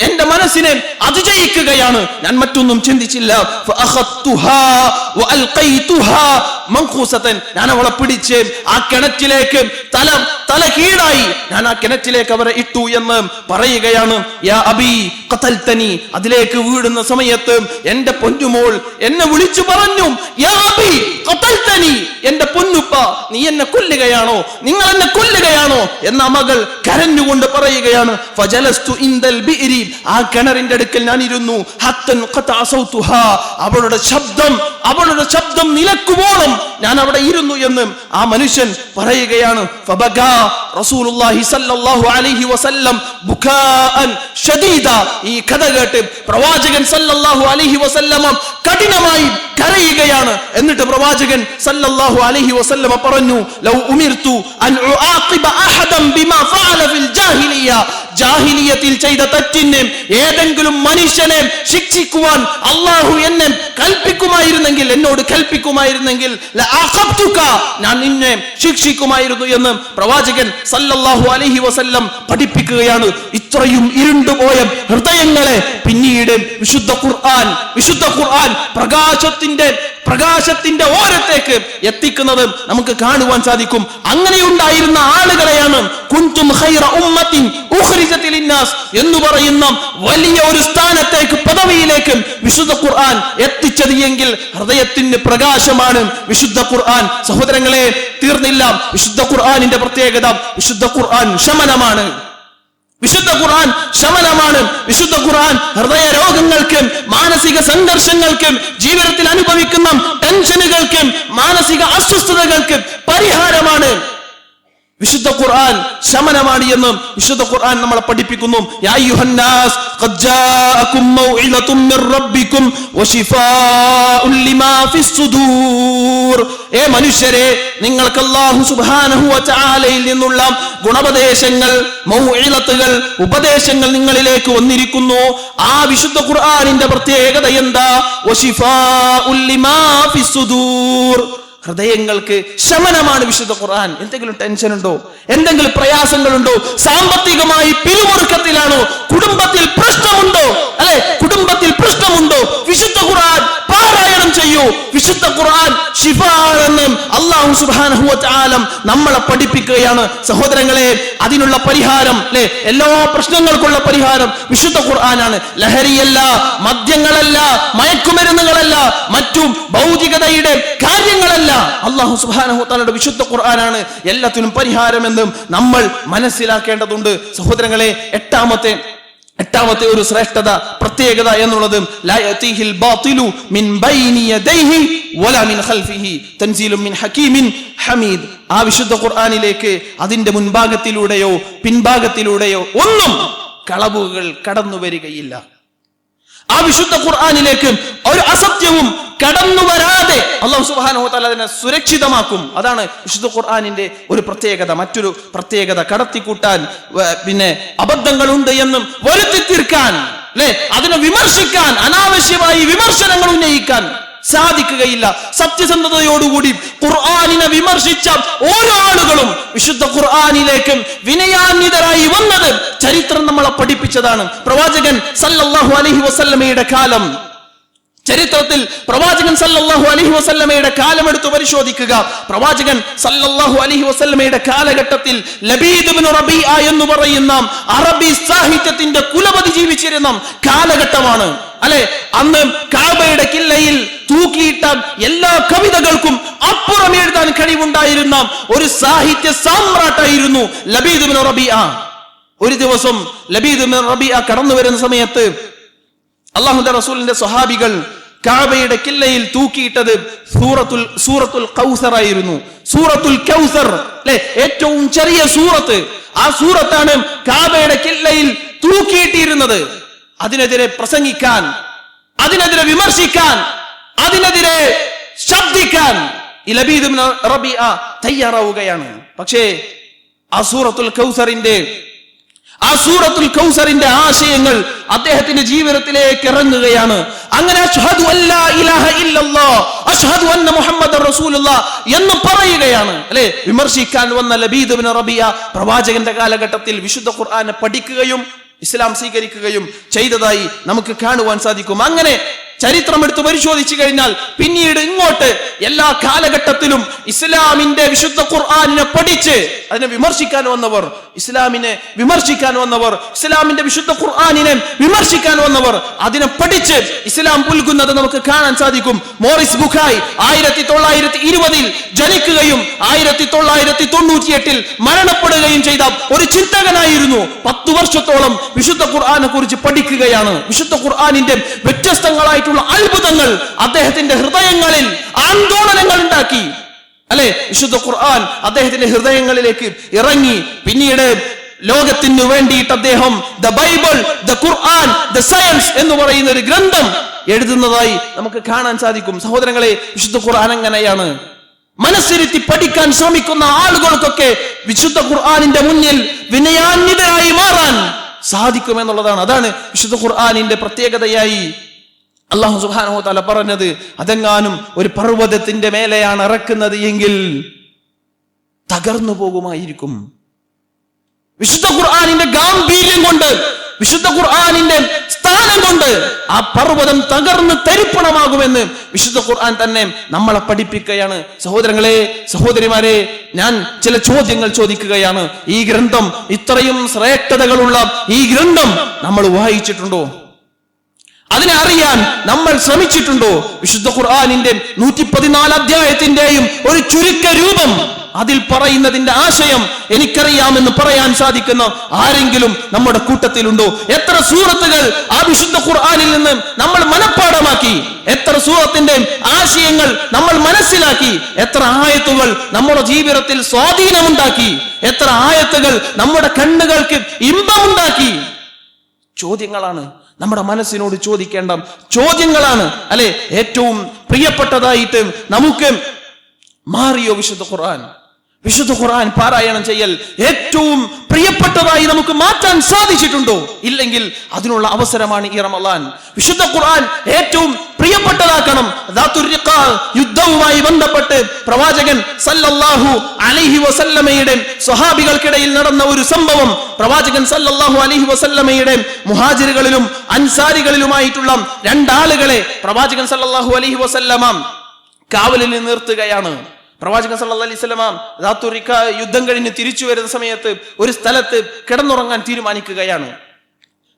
എന്റെ മനസ്സിനെ അതിജയിക്കുകയാണ്. ഞാൻ മറ്റൊന്നും ചിന്തിച്ചില്ല. ഞാൻ അവളെ പിടിച്ച് ആ കിണറ്റിലേക്ക് തല കീഴായി ഞാൻ ആ കിണറ്റിലേക്ക് അവരെ ഇട്ടു എന്ന് പറയുകയാണ്. യാ അബി ഖതൽതനി, അതിലേക്ക് വീഴുന്ന സമയത്ത് എന്റെ പൊന്നുമോൾ എന്നെ വിളിച്ചു പറഞ്ഞു, യാ അബി ഖതൽതനി, എന്റെ പൊന്നുപ്പ നീ എന്നെ കൊല്ലുകയാണോ, നിങ്ങൾ എന്നെ കൊല്ലുകയാണോ എന്ന മകൾ കരഞ്ഞുകൊണ്ട് പറയുകയാണ്. ഫജലസ്തു ഇൻദൽ ബിഇരി, ആ കിണറിന്റെ അടുക്കൽ ഞാൻ ഇരുന്നു. ഹത്തൻ ഖതഅ സൗതുഹാ, അവളുടെ ശബ്ദം നിലക്കുവോളം ഞാൻ അവിടെ ഇരുന്നു എന്ന് ആ മനുഷ്യൻ പറയുകയാണ്. ഫബകാ റസൂലുള്ളാഹി സ്വല്ലല്ലാഹു അലൈഹി വസല്ലം ബുകാഅൻ ഷദീദ, ഈ കഥ കേട്ട് പ്രവാചകൻ സ്വല്ലല്ലാഹു അലൈഹി വസല്ലം കഠിനമായി കരയുകയാണ്. എന്നിട്ട് പ്രവാചകൻ സ്വല്ലല്ലാഹു അലൈഹി വസല്ലം പറഞ്ഞു, ലൗ ഉമിർതു അൻ ഉആഖിബ അഹദൻ ബിമാ ഫഅല ഫിൽ ജാഹിലിയ, ജാഹിലിയത്തിൽ ചെയ്ത തെറ്റിന് ഏതെങ്കിലും മനുഷ്യനെ ശിക്ഷിക്കുവാൻ അല്ലാഹു എന്നെ എന്നോട് കൽപ്പിക്കുമായിരുന്നെങ്കിൽ ലഅഖബ്തുക, ഞാൻ നിന്നെ ശിക്ഷിക്കുമായിരുന്നു എന്ന് പ്രവാചകൻ സല്ലല്ലാഹു അലൈഹി വസല്ലം പഠിപ്പിക്കുകയാണ്. ഇത്രയും ഇരുണ്ടുപോയ ഹൃദയങ്ങളെ പിന്നീട് വിശുദ്ധ ഖുർആൻ പ്രകാശത്തിന്റെ ഓരത്തേക്ക് എത്തിക്കുന്നത് നമുക്ക് കാണുവാൻ സാധിക്കും. അങ്ങനെയുണ്ടായിരുന്ന ആളുകളെയാണ് കുൻതും ഖൈറ ഉമ്മത്തിൻ ഉഖ്രിജത് ലിന്നാസ് എന്ന് പറയുന്ന വലിയ ഒരു സ്ഥാനത്തേക്ക്, പദവിയിലേക്ക് വിശുദ്ധ ഖുർആൻ എത്തിച്ചത് എങ്കിൽ ഹൃദയത്തിന് പ്രകാശമാണ് വിശുദ്ധ ഖുർആൻ. സഹോദരങ്ങളെ, തീർന്നില്ല. വിശുദ്ധ ഖുർആനിന്റെ പ്രത്യേകത, വിശുദ്ധ ഖുർആൻ ശമനമാണ്. വിശുദ്ധ ഖുർആൻ ഹൃദയ രോഗങ്ങൾക്കും മാനസിക സംഘർഷങ്ങൾക്കും ജീവിതത്തിൽ അനുഭവിക്കുന്ന ടെൻഷനുകൾക്കും മാനസിക അസ്വസ്ഥതകൾക്കും പരിഹാരമാണ്. വിശുദ്ധ ഖുർആൻ ശമനമാണ് എന്ന് വിശുദ്ധ ഖുർആൻ നമ്മളെ പഠിപ്പിക്കുന്നു. യാ അയ്യുഹന്നാസ് ഖദ് ജാഅകും മൗഇദതും മിർ റബ്ബികും വശിഫാഉൻ ലിമാ ഫിസ് സുദൂർ. ഏ മനുഷ്യരെ, നിങ്ങൾക്ക് അല്ലാഹു സുബ്ഹാനഹു വ തആലയിൽ നിന്നുള്ള ഗുണോപദേശങ്ങൾ, മൗഇദത്തുകൾ, ഉപദേശങ്ങൾ നിങ്ങളിലേക്ക് വന്നിരിക്കുന്നു. ആ വിശുദ്ധ ഖുർആനിന്റെ പ്രത്യേകത എന്താ? വശിഫാഉൻ ലിമാ ഫിസ് സുദൂർ, ഹൃദയങ്ങൾക്ക് ശമനമാണ് വിശുദ്ധ ഖുർആൻ. എന്തെങ്കിലും ടെൻഷൻ ഉണ്ടോ? എന്തെങ്കിലും പ്രയാസങ്ങളുണ്ടോ? സാമ്പത്തികമായി പിരിമുറുക്കത്തിലാണോ? കുടുംബത്തിൽ പ്രശ്നമുണ്ടോ? കുടുംബത്തിൽ പ്രശ്നമുണ്ടോ? വിശുദ്ധ ഖുർആൻ പാരായണം ചെയ്യൂ. വിശുദ്ധ ഖുർആൻ ശിഫാണെന്ന് അല്ലാഹു സുബ്ഹാനഹു വ തആല നമ്മളെ പഠിപ്പിക്കുകയാണ്. സഹോദരങ്ങളെ, അതിനുള്ള പരിഹാരം, എല്ലാ പ്രശ്നങ്ങൾക്കുള്ള പരിഹാരം വിശുദ്ധ ഖുർആനാണ്. ലഹരിയല്ല, മദ്യങ്ങളല്ല, മയക്കുമരുന്നുകളല്ല, മറ്റു ഭൗതികതയുടെ കാര്യങ്ങളല്ല. അല്ലാഹു സുബ്ഹാനഹു വ തആലയുടെ വിശുദ്ധ ഖുർആനാണ് എല്ലാത്തിനും പരിഹാരമെന്നും നമ്മൾ മനസ്സിലാക്കേണ്ടതുണ്ട്. സഹോദരങ്ങളെ, എട്ടാമത്തെ ഒരു ശ്രേഷ്ഠത, പ്രത്യേകത എന്നുള്ളത് ലാ യതീഹിൽ ബാതിലു മിൻ ബൈനി യദൈഹി വലാ മിൻ ഖൽഫിഹി തൻസീലുൻ മിൻ ഹകീമിൻ ഹമീദ്. ആ വിശുദ്ധ ഖുർആനിലേക്ക് അതിന്റെ മുൻഭാഗത്തിലൂടെയോ പിൻഭാഗത്തിലൂടെയോ ഒന്നും കളവുകൾ കടന്നു വരികയില്ല. ആ വിശുദ്ധ ഖുർആനിലേക്ക് ഒരു അസത്യവും കടന്നു വരാതെ അല്ലാഹു സുബ്ഹാനഹു വ തആല അതിനെ സുരക്ഷിതമാക്കും. അതാണ് വിശുദ്ധ ഖുർആനിന്റെ ഒരു പ്രത്യേകത. മറ്റൊരു പ്രത്യേകത, കടത്തിക്കൂട്ടാൻ, പിന്നെ അബദ്ധങ്ങളുണ്ട് എന്നും വരുത്തി തീർക്കാൻ അല്ലെ, അതിനെ വിമർശിക്കാൻ, അനാവശ്യമായി വിമർശനങ്ങൾ ഉന്നയിക്കാൻ സാധിക്കുകയില്ല. സത്യസന്ധതയോടുകൂടി ഖുർആനിനെ വിമർശിച്ച ഓരോ ആളുകളും വിശുദ്ധ ഖുർആനിലേക്ക് വിനയാന്വിതരായി വന്നത് ചരിത്രം നമ്മളെ പഠിപ്പിച്ചതാണ്. പ്രവാചകൻ സല്ലല്ലാഹു അലൈഹി വസല്ലമയുടെ കാലം, ചരിത്രത്തിൽ പ്രവാചകൻ സല്ലല്ലാഹു അലൈഹി വസല്ലമയുടെ കാലം എടുത്തു പരിശോധിക്കുക. പ്രവാചകൻ സല്ലല്ലാഹു അലൈഹി വസല്ലമയുടെ കാലഘട്ടത്തിൽ ലബീദ് ഇബ്നു റബീഅ എന്ന് പറയുന്ന അറബി സാഹിത്യത്തിന്റെ കുലപതി ജീവിച്ചിരുന്ന കാലഘട്ടമാണ്. അല്ലെ, അന്ന് കഅബയുടെ കില്ലയിൽ തൂക്കിയിട്ട എല്ലാ കവിതകൾക്കും അപ്പുറം എഴുതാൻ കഴിവുണ്ടായിരുന്ന ഒരു സാഹിത്യ സാമ്രാട്ടായിരുന്നു ലബീദ് ഇബ്നു റബീഅ. ഒരു ദിവസം ലബീദ് ഇബ്നു റബീഅ കടന്നു വരുന്ന സമയത്ത് അല്ലാഹുവിന്റെ റസൂലിന്റെ സ്വഹാബികൾ കഅബയുടെ കില്ലയിൽ തൂക്കിയിട്ടത് സൂറത്തുൽ കൗസർ ആയിരുന്നു. സൂറത്തുൽ കൗസർ, അല്ലെ, ഏറ്റവും ചെറിയ സൂറത്ത്. ആ സൂറത്താണ് കഅബയുടെ കില്ലയിൽ തൂക്കിയിട്ടിരുന്നത്. അതിനെതിരെ പ്രസംഗിക്കാൻ, അതിനെതിരെ വിമർശിക്കാൻ, അതിനെതിരെ ശബ്ദിക്കാൻ ലബീദ് ഇബ്നു റബീഅ തയ്യാറാവുകയാണ്. പക്ഷേ ആ സൂറത്തുൽ കൗസറിന്റെ ആശയങ്ങൾ അദ്ദേഹത്തിന്റെ ജീവിതത്തിലേക്ക് ഇറങ്ങുകയാണ്. അങ്ങനെ അശ്ഹദു അല്ലാ ഇലാഹ ഇല്ലല്ലാഹ് അശ്ഹദു അന്ന മുഹമ്മദർ റസൂലുള്ളാഹ് എന്ന് പറയുകയാണ്. അല്ലെ, വിമർശിക്കാൻ വന്ന ലബീദ് ഇബ്നു റബീഅ പ്രവാചകന്റെ കാലഘട്ടത്തിൽ വിശുദ്ധ ഖുർആനെ പഠിക്കുകയും ഇസ്ലാം സ്വീകരിക്കുകയും ചെയ്തതായി നമുക്ക് കാണുവാൻ സാധിക്കും. അങ്ങനെ ചരിത്രം എടുത്ത് പരിശോധിച്ചു കഴിഞ്ഞാൽ പിന്നീട് ഇങ്ങോട്ട് എല്ലാ കാലഘട്ടത്തിലും ഇസ്ലാമിന്റെ വിശുദ്ധ ഖുർആനിനെ പഠിച്ച് അതിനെ വിമർശിക്കാൻ വന്നവർ, ഇസ്ലാമിനെ വിമർശിക്കാൻ വന്നവർ, ഇസ്ലാമിന്റെ വിശുദ്ധ ഖുർആനിനെ വിമർശിക്കാൻ വന്നവർ, അതിനെ പഠിച്ച് ഇസ്ലാം പുൽകുന്നത് നമുക്ക് കാണാൻ സാധിക്കും. മോറിസ് ബുഖായ് 1920 ജനിക്കുകയും 1998 മരണപ്പെടുകയും ചെയ്ത ഒരു ചിന്തകനായിരുന്നു. 10 വർഷത്തോളം വിശുദ്ധ ഖുർആനെ കുറിച്ച് പഠിക്കുകയാണ്. വിശുദ്ധ ഖുർആനിന്റെ വ്യത്യസ്തങ്ങളായിട്ടുള്ള അത്ഭുതങ്ങൾ അദ്ദേഹത്തിന്റെ ഹൃദയങ്ങളിൽ ആന്തോളനങ്ങൾ ഉണ്ടാക്കി. അല്ലെ, വിശുദ്ധ ഖുർആൻ അദ്ദേഹത്തിന്റെ ഹൃദയങ്ങളിലേക്ക് ഇറങ്ങി. പിന്നീട് ലോകത്തിനു വേണ്ടിയിട്ട് അദ്ദേഹം the Bible, the Quran, the science എന്ന് പറയുന്ന ഒരു ഗ്രന്ഥം എഴുതുന്നതായി നമുക്ക് കാണാൻ സാധിക്കും. സഹോദരങ്ങളെ, വിശുദ്ധ ഖുർആൻ അങ്ങനെയാണ്. മനസ്സിരുത്തി പഠിക്കാൻ ശ്രമിക്കുന്ന ആളുകൾക്കൊക്കെ വിശുദ്ധ ഖുർആനിന്റെ മുന്നിൽ വിനയാന്വിതരായി മാറാൻ സാധിക്കുമെന്നുള്ളതാണ്. അതാണ് വിശുദ്ധ ഖുർആനിന്റെ പ്രത്യേകതയായി അല്ലാഹു സുബ്ഹാനഹു വ തആല പറഞ്ഞത്. അതെങ്ങാനും ഒരു പർവ്വതത്തിന്റെ മേലെയാണ് ഇറക്കുന്നത് എങ്കിൽ തകർന്നു പോകുമായിരിക്കും. വിശുദ്ധ ഖുർആനിന്റെ ഗാംഭീര്യം കൊണ്ട്, വിശുദ്ധ ഖുർആനിന്റെ സ്ഥാനം കൊണ്ട് ആ പർവ്വതം തകർന്ന് തരിപ്പണമാകുമെന്ന് വിശുദ്ധ ഖുർആൻ തന്നെ നമ്മളെ പഠിപ്പിക്കുകയാണ്. സഹോദരങ്ങളെ, സഹോദരിമാരെ, ഞാൻ ചില ചോദ്യങ്ങൾ ചോദിക്കുകയാണ്. ഈ ഗ്രന്ഥം, ഇത്രയും ശ്രേഷ്ഠതകളുള്ള ഈ ഗ്രന്ഥം നമ്മൾ വായിച്ചിട്ടുണ്ടോ? അതിനെ അറിയാൻ നമ്മൾ ശ്രമിച്ചിട്ടുണ്ടോ? വിശുദ്ധ ഖുർആനിന്റെ 114 അധ്യായത്തിന്റെയും ഒരു ചുരുക്ക രൂപം, അതിൽ പറയുന്നതിന്റെ ആശയം എനിക്കറിയാമെന്ന് പറയാൻ സാധിക്കുന്ന ആരെങ്കിലും നമ്മുടെ കൂട്ടത്തിലുണ്ടോ? എത്ര സൂറത്തുകൾ ആ വിശുദ്ധ ഖുർആനിൽ നിന്ന് നമ്മൾ മനഃപ്പാഠമാക്കി? എത്ര സൂറത്തിന്റെ ആശയങ്ങൾ നമ്മൾ മനസ്സിലാക്കി? എത്ര ആയത്തുകൾ നമ്മുടെ ജീവിതത്തിൽ സ്വാധീനമുണ്ടാക്കി? എത്ര ആയത്തുകൾ നമ്മുടെ കണ്ണുകൾക്ക് ഇമ്പമുണ്ടാക്കി? ചോദ്യങ്ങളാണ്, നമ്മുടെ മനസ്സിനോട് ചോദിക്കേണ്ട ചോദ്യങ്ങളാണ്. അല്ലെ, ഏറ്റവും പ്രിയപ്പെട്ടതായിട്ട് നമുക്ക് മാറിയോ വിശുദ്ധ ഖുർആൻ? വിശുദ്ധ ഖുർആൻ പാരായണം ചെയ്യൽ ഏറ്റവും പ്രിയപ്പെട്ടതായി നമുക്ക് മാറ്റാൻ സാധിച്ചിട്ടുണ്ടോ? ഇല്ലെങ്കിൽ അതിനുള്ള അവസരമാണ് ഈ റമളാൻ. വിശുദ്ധ ഖുർആൻ ഏറ്റവും പ്രിയപ്പെട്ടതാക്കണം. യുദ്ധവുമായി ബന്ധപ്പെട്ട് പ്രവാചകൻ സല്ലല്ലാഹു അലൈഹി വസല്ലമയുടെ സ്വഹാബികൾക്കിടയിൽ നടന്ന ഒരു സംഭവം, പ്രവാചകൻ സല്ലല്ലാഹു അലൈഹി വസല്ലമയുടെ മുഹാജിറുകളിലും അൻസാരികളിലുമായിട്ടുള്ള 2 ആളുകളെ പ്രവാചകൻ സല്ലല്ലാഹു അലൈഹി വസല്ലമ കാവലിൽ നിർത്തുകയാണ്. പ്രവാചകൻ സല്ലല്ലാഹു അലൈഹി വസല്ലമ യുദ്ധം കഴിഞ്ഞ് തിരിച്ചു വരുന്ന സമയത്ത് ഒരു സ്ഥലത്ത് കിടന്നുറങ്ങാൻ തീരുമാനിക്കുകയാണ്.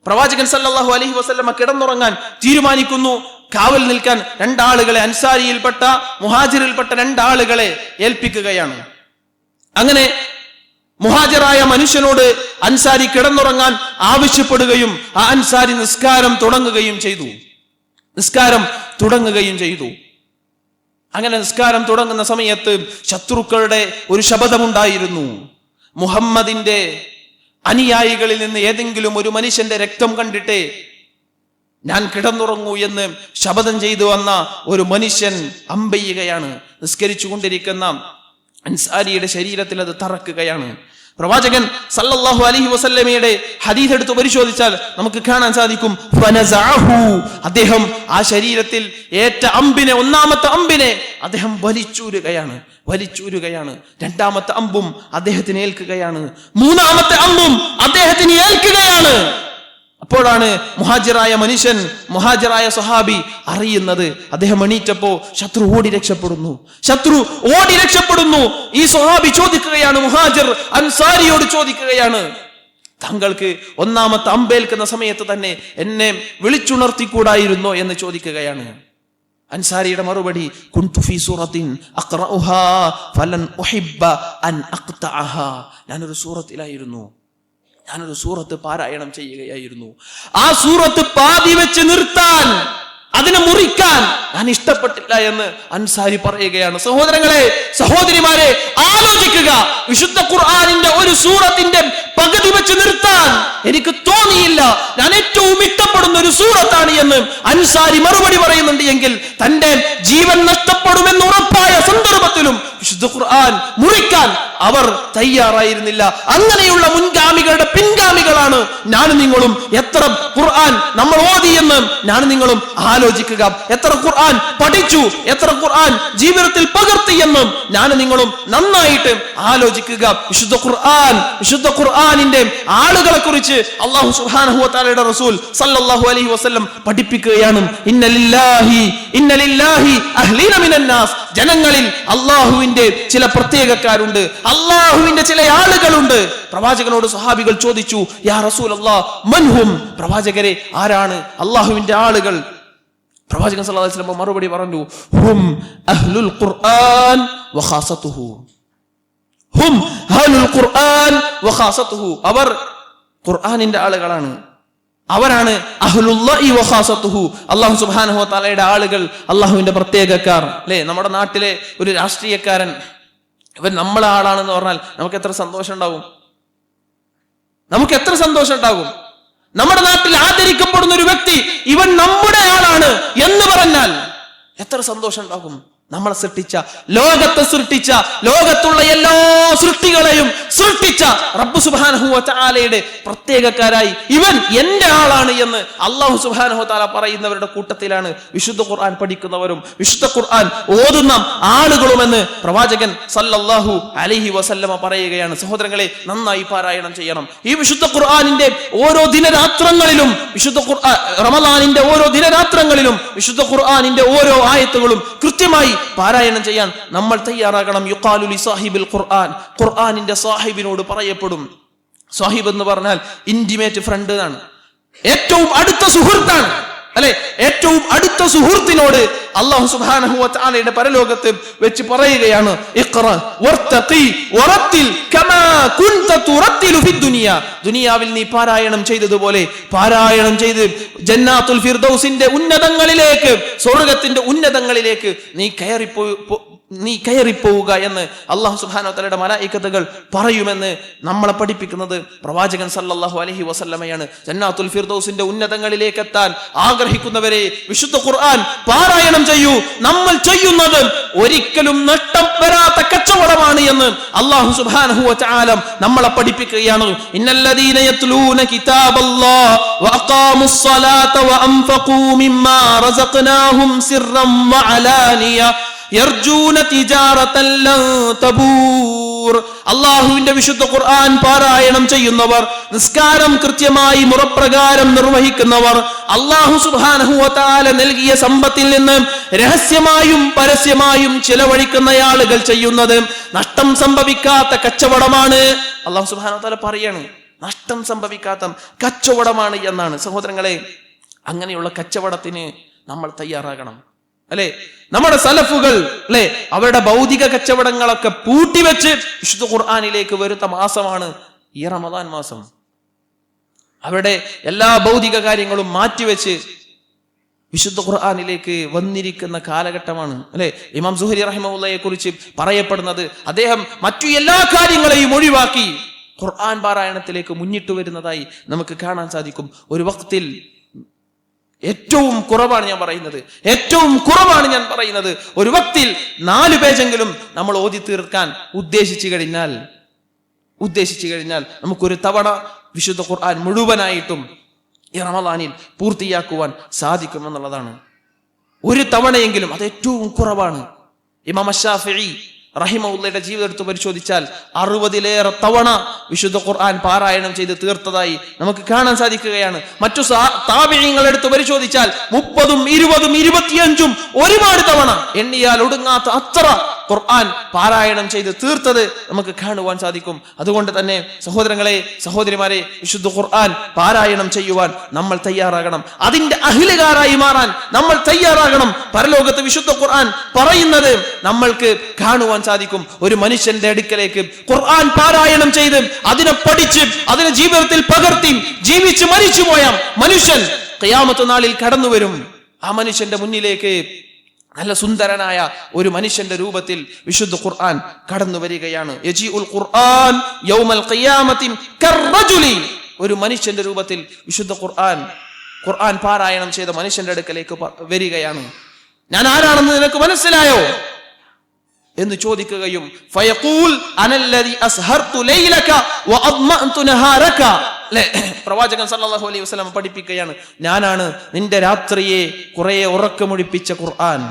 പ്രവാചകൻ സല്ലല്ലാഹു അലൈഹി വസല്ലമ കിടന്നുറങ്ങാൻ തീരുമാനിക്കുന്നു. കാവൽ നിൽക്കാൻ 2 ആളുകളെ, അൻസാരിയിൽപ്പെട്ട മുഹാജിറിൽപ്പെട്ട 2 ആളുകളെ ഏൽപ്പിക്കുകയാണ്. അങ്ങനെ മുഹാജിറായ മനുഷ്യനോട് അൻസാരി കിടന്നുറങ്ങാൻ ആവശ്യപ്പെടുകയും ആ അൻസാരി നിസ്കാരം തുടങ്ങുകയും ചെയ്തു. അങ്ങനെ നിസ്കാരം തുടങ്ങുന്ന സമയത്ത് ശത്രുക്കളുടെ ഒരു ശബ്ദമുണ്ടായിരുന്നു. മുഹമ്മദിന്റെ അനുയായികളിൽ നിന്ന് ഏതെങ്കിലും ഒരു മനുഷ്യന്റെ രക്തം കണ്ടിട്ട് ഞാൻ കിടന്നുറങ്ങൂ എന്ന് ശപഥം ചെയ്തു വന്ന ഒരു മനുഷ്യൻ അമ്പെയ്യുകയാണ്. നിസ്കരിച്ചു കൊണ്ടിരിക്കുന്ന അൻസാരിയുടെ ശരീരത്തിൽ അത് തറക്കുകയാണ്. പ്രവാചകൻ സല്ലല്ലാഹു അലൈഹി വസല്ലമയുടെ ഹദീസ് എടുത്ത് പരിശോധിച്ചാൽ നമുക്ക് കാണാൻ സാധിക്കും, അദ്ദേഹം ആ ശരീരത്തിൽ ഏറ്റ അമ്പിനെ, ഒന്നാമത്തെ അമ്പിനെ അദ്ദേഹം വലിച്ചൂരുകയാണ്. രണ്ടാമത്തെ അമ്പും അദ്ദേഹത്തിന് ഏൽക്കുകയാണ്. മൂന്നാമത്തെ അമ്പും അദ്ദേഹത്തിന് ഏൽക്കുകയാണ്. അപ്പോഴാണ് മുഹാജിറായ സ്വഹാബി അറിയുന്നത്. അദ്ദേഹം എണീറ്റപ്പോ ശത്രു ഓടി രക്ഷപ്പെടുന്നു. ഈ സ്വഹാബി ചോദിക്കുകയാണ്, മുഹാജിർ അൻസാരിയോട് ചോദിക്കുകയാണ്, താങ്കൾക്ക് ഒന്നാമത്തെ അമ്പേൽക്കുന്ന സമയത്ത് തന്നെ എന്നെ വിളിച്ചുണർത്തിക്കൂടായിരുന്നോ എന്ന് ചോദിക്കുകയാണ്. അൻസാരിയുടെ മറുപടി, കുൻതു ഫീ സൂറത്തിൻ അഖ്റഉഹാ ഫലൻ ഉഹിബ്ബ അൻ അഖ്തഅഹാ. ഞാനൊരു സൂറത്ത് പാരായണം ചെയ്യുകയായിരുന്നു. ആ സൂറത്ത് പാതി വെച്ച് നിർത്താൻ, അതിനെ മുറിക്കാൻ ഞാൻ ഇഷ്ടപ്പെട്ടില്ല എന്ന് അൻസാരി പറയുകയാണ്. സഹോദരങ്ങളെ, സഹോദരിമാരെ, ആലോചിക്കുക. വിശുദ്ധ ഖുർആനിന്റെ ഒരു സൂറത്തിന്റെ പകുതി വെച്ച് നിർത്താൻ എനിക്ക് തോന്നിയില്ല. ഞാൻ ഏറ്റവും ഇഷ്ടപ്പെടുന്ന ഒരു സൂറത്താണ് എന്ന് അൻസാരി മറുപടി പറയുന്നുണ്ട് എങ്കിൽ തന്റെ ജീവൻ നഷ്ടപ്പെടുമെന്ന് ഉറപ്പായ സന്ദർഭത്തിലും വിശുദ്ധ ഖുർആൻ മുറിക്കാൻ അവർ തയ്യാറായിരുന്നില്ല. അങ്ങനെയുള്ള മുൻഗാമികളുടെ പിൻഗാമികളാണ് ഞാനും നിങ്ങളും. എത്ര ഖുർആൻ നമ്മൾ ഓതിയെന്ന് ഞാനും നിങ്ങളും ആലോചിക്കുക. എത്ര ഖുർആൻ പഠിച്ചു, എത്ര ഖുർആൻ ജീവിതത്തിൽ പകർത്തിയെന്നും ഞാനും നിങ്ങളും നന്നായിട്ട് ആലോചിക്കുക. വിശുദ്ധ ഖുർആനിന്റെ ആളുകളെ കുറിച്ച് അല്ലാഹു സുബ്ഹാനഹു വ തആലയുടെ റസൂൽ സല്ലല്ലാഹു അലൈഹി വസല്ലം പഠിപ്പിക്കുകയാണ്. ഇന്നലില്ലാഹി അഹ്ലീന മിനൻ നാസ്. ജനങ്ങളിൽ അല്ലാഹുവിന്റെ ചില പ്രത്യേകക്കാരുണ്ട്, അല്ലാഹുവിന്റെ ചില ആളുകളുണ്ട്. പ്രവാചകനോട് സ്വഹാബികൾ ചോദിച്ചു, യാ റസൂലല്ലാഹ് മൻഹും? പ്രവാചകരെ, ആരാണ് അല്ലാഹുവിന്റെ ആളുകൾ? പ്രവാചകൻ സല്ലല്ലാഹു അലൈഹി വസല്ലം മറുപടി പറഞ്ഞു, ഹും അഹ്ലുൽ ഖുർആൻ വഖാസതുഹു. ഹും അഹ്ലുൽ ഖുർആൻ വഖാസതുഹു. അവർ ഖുർആനിന്റെ ആളുകളാണ്, അവരാണ് അഹ്ലുല്ലാഹി വഖാസതുഹു. അല്ലാഹു സുബ്ഹാനഹു വ തആലയുടെ ആളുകൾ, അല്ലാഹുവിന്റെ പ്രത്യേകക്കാർ. അല്ലേ, നമ്മുടെ നാട്ടിലെ ഒരു രാഷ്ട്രീയക്കാരൻ ഇവൻ നമ്മളെ ആളാണെന്ന് പറഞ്ഞാൽ നമുക്ക് എത്ര സന്തോഷം ഉണ്ടാകും. നമ്മുടെ നാട്ടിൽ ആദരിക്കപ്പെടുന്ന ഒരു വ്യക്തി ഇവൻ നമ്മുടെ ആളാണ് എന്ന് പറഞ്ഞാൽ എത്ര സന്തോഷം ഉണ്ടാകും. നമ്മളെ സൃഷ്ടിച്ച ലോകത്തുള്ള എല്ലാ സൃഷ്ടികളെയും സൃഷ്ടിച്ച റബ്ബ് സുബ്ഹാനഹു വ തആലയുടെ പ്രത്യേകക്കാരായി ഇവൻ എന്റെ ആളാണ് എന്ന് അല്ലാഹു സുബ്ഹാനഹു വ തആല പറയുന്നവരുടെ കൂട്ടത്തിലാണ് വിശുദ്ധ ഖുർആൻ പഠിക്കുന്നവരും വിശുദ്ധ ഖുർആൻ ഓതുന്ന ആളുകളുമെന്ന് പ്രവാചകൻ സല്ലല്ലാഹു അലൈഹി വസല്ലമ പറയുകയാണ്. സഹോദരങ്ങളെ, നന്നായി പാരായണം ചെയ്യണം. ഈ വിശുദ്ധ ഖുർആനിന്റെ ഓരോ ദിനരാത്രങ്ങളിലും, റമളാനിന്റെ ഓരോ ദിനരാത്രങ്ങളിലും വിശുദ്ധ ഖുർആനിന്റെ ഓരോ ആയത്തുകളും കൃത്യമായി പാരായണം ചെയ്യാൻ നമ്മൾ തയ്യാറാകണം. യുഖാലു ലി സാഹിബിൽ ഖുർആൻ. ഖുർആനിന്റെ സാഹിബിനോട് പറയപ്പെടും. സാഹിബ് എന്ന് പറഞ്ഞാൽ ഇന്റിമേറ്റ് ഫ്രണ്ട് ആണ്, ഏറ്റവും അടുത്ത സുഹൃത്താണ്. അല്ലെ, ഏറ്റവും അടുത്ത സുഹൃത്തിനോട് അല്ലാഹു സുബ്ഹാനഹു വ തആലയുടെ പരലോകത്ത് വെച്ച് പറയുകയാണ്, ഇഖ്റ വർതഖി വറത്തിൽ കമാ കുൻത തുറത്തിലു ഫി ദുനിയ. ദുനിയാവിൽ നീ പാരായണം ചെയ്തതുപോലെ പാരായണം ചെയ്ത് ജന്നാത്തുൽ ഫിർദൗസിന്റെ ഉന്നതങ്ങളിലേക്ക്, സ്വർഗ്ഗത്തിന്റെ ഉന്നതങ്ങളിലേക്ക് നീ കയറിപ്പോവുക എന്ന് അല്ലാഹു സുബ്ഹാനഹു വ തആലയുടെ മലായികത്തുകൾ പറയുമെന്ന് നമ്മളെ പഠിപ്പിക്കുന്നത് പ്രവാചകൻ സല്ലല്ലാഹു അലൈഹി വസല്ലമയാണ്. ജന്നാത്തുൽ ഫിർദൗസിന്റെ ഉന്നതങ്ങളിലേക്ക് എത്താൻ ആഗ്രഹിക്കുന്നവരെ വിശുദ്ധ ഖുർആൻ പാരായണം ചെയ്യൂ. നമ്മൾ ചെയ്യുന്നത് ഒരിക്കലും നഷ്ടം വരാത്ത കച്ചവടമാണ് എന്ന് അല്ലാഹു സുബ്ഹാനഹു വ തആല നമ്മളെ പഠിപ്പിക്കുകയാണ്. ഇന്നല്ലദീന യത്ലൂന കിതാബല്ലാഹ് വഅഖാമുസ് സ്വലാത്ത വഅൻഫഖൂ മിമ്മാ റസഖ്നാഹും സിർറൻ വഅലാനിയ യർജൂന തിജാറതൻ ലൻ തബൂർ. അല്ലാഹുവിന്റെ വിശുദ്ധ ഖുർആൻ പാരായണം ചെയ്യുന്നവർ, നിസ്കാരം കൃത്യമായി മുറപ്രകാരം നിർവഹിക്കുന്നവർ, അല്ലാഹു സുബ്ഹാനഹു വ തആല നൽകിയ സമ്പത്തിൽ നിന്ന് രഹസ്യമായും പരസ്യമായും ചിലവഴിക്കുന്ന ആളുകൾ ചെയ്യുന്നത് നഷ്ടം സംഭവിക്കാത്ത കച്ചവടമാണ്. അല്ലാഹു സുബ്ഹാനഹു വ തആല പറയാണ്, നഷ്ടം സംഭവിക്കാത്ത കച്ചവടമാണ് എന്നാണ്. സഹോദരങ്ങളെ, അങ്ങനെയുള്ള കച്ചവടത്തിന് നമ്മൾ തയ്യാറാകണം. അല്ലെ, നമ്മുടെ സലഫുകൾ അല്ലെ അവരുടെ ഭൗതിക കച്ചവടങ്ങളൊക്കെ പൂട്ടിവെച്ച് വിശുദ്ധ ഖുർആനിലേക്ക് വരുന്ന മാസമാണ് ഈ റമദാൻ മാസം. അവരുടെ എല്ലാ ഭൗതിക കാര്യങ്ങളും മാറ്റിവെച്ച് വിശുദ്ധ ഖുർആനിലേക്ക് വന്നിരിക്കുന്ന കാലഘട്ടമാണ്. അല്ലെ, ഇമാം സുഹരി റഹിമഹുള്ളയെ കുറിച്ച് പറയപ്പെടുന്നത് അദ്ദേഹം മറ്റു എല്ലാ കാര്യങ്ങളെയും ഒഴിവാക്കി ഖുർആൻ പാരായണത്തിലേക്ക് മുന്നിട്ട് വരുന്നതായി നമുക്ക് കാണാൻ സാധിക്കും. ഒരു വഖ്തിൽ ഏറ്റവും കുറവാണ് ഞാൻ പറയുന്നത് ഒരു വക്തിൽ 4 പേജെങ്കിലും നമ്മൾ ഓതി തീർക്കാൻ ഉദ്ദേശിച്ചു കഴിഞ്ഞാൽ ഉദ്ദേശിച്ചു കഴിഞ്ഞാൽ നമുക്കൊരു തവണ വിശുദ്ധ ഖുർആൻ മുഴുവനായിട്ടും ഈ റമദാനിൽ പൂർത്തിയാക്കുവാൻ സാധിക്കുമെന്നുള്ളതാണ്. ഒരു തവണയെങ്കിലും, അത് ഏറ്റവും കുറവാണ്. ഇമാം അശ്ശാഫിഈ റഹിമഹുള്ളയുടെ ജീവിതം എടുത്ത് പരിശോധിച്ചാൽ 60-ലേറെ തവണ വിശുദ്ധ ഖുർആൻ പാരായണം ചെയ്ത് തീർത്തതായി നമുക്ക് കാണാൻ സാധിക്കുകയാണ്. മറ്റു താബിഈങ്ങൾ എടുത്ത് പരിശോധിച്ചാൽ 30, 20, 25 ഒരുപാട് തവണ എണ്ണിയാൽ ഒടുങ്ങാത്ത അത്ര ഖുർആൻ പാരായണം ചെയ്ത് തീർത്തത് നമുക്ക് കാണുവാൻ സാധിക്കും. അതുകൊണ്ട് തന്നെ സഹോദരങ്ങളെ, സഹോദരിമാരെ, വിശുദ്ധ ഖുർആൻ പാരായണം ചെയ്യുവാൻ നമ്മൾ തയ്യാറാകണം. അതിന്റെ അഹ്ലുകാരായി മാറാൻ നമ്മൾ തയ്യാറാകണം. പരലോകത്ത് വിശുദ്ധ ഖുർആൻ പറയുന്നത് നമ്മൾക്ക് കാണുവാൻ സാധിക്കും. ഒരു മനുഷ്യന്റെ അടുക്കലേക്ക് ഖുർആൻ പാരായണം ചെയ്ത് അതിനെ പഠിച്ച് അതിനെ ജീവിതത്തിൽ പകർത്തി ജീവിച്ച് മരിച്ചുപോയ മനുഷ്യൻ ഖിയാമത്ത് നാളിൽ കടന്നു വരും. ആ മനുഷ്യന്റെ മുന്നിലേക്ക് നല്ല സുന്ദരനായ ഒരു മനുഷ്യന്റെ രൂപത്തിൽ വിശുദ്ധ ഖുർആൻ കടന്നു വരികയാണ്. യജീഉൽ ഖുർആൻ യൗമൽ ഖിയാമത്തി കർറജുലി, ഒരു മനുഷ്യന്റെ രൂപത്തിൽ വിശുദ്ധ ഖുർആൻ പാരായണം ചെയ്ത മനുഷ്യന്റെ അടുക്കലേക്ക് വരികയാണ്. ഞാൻ ആരാണെന്ന് നിനക്ക് മനസ്സിലായോ എന്ന് ചോദിക്കുകയും ഫയഖൂൽ അനല്ലദി അസ്ഹർതു ലൈലക വഅദ്മഅതു നഹാരക, പ്രവാചകൻ സല്ലല്ലാഹു അലൈഹി വസല്ലം പഠിപ്പിക്കുകയാണ്, ഞാനാണ് നിന്റെ രാത്രിയെ കുറെ ഉറക്കമൊഴിപ്പിച്ച ഖുർആൻ.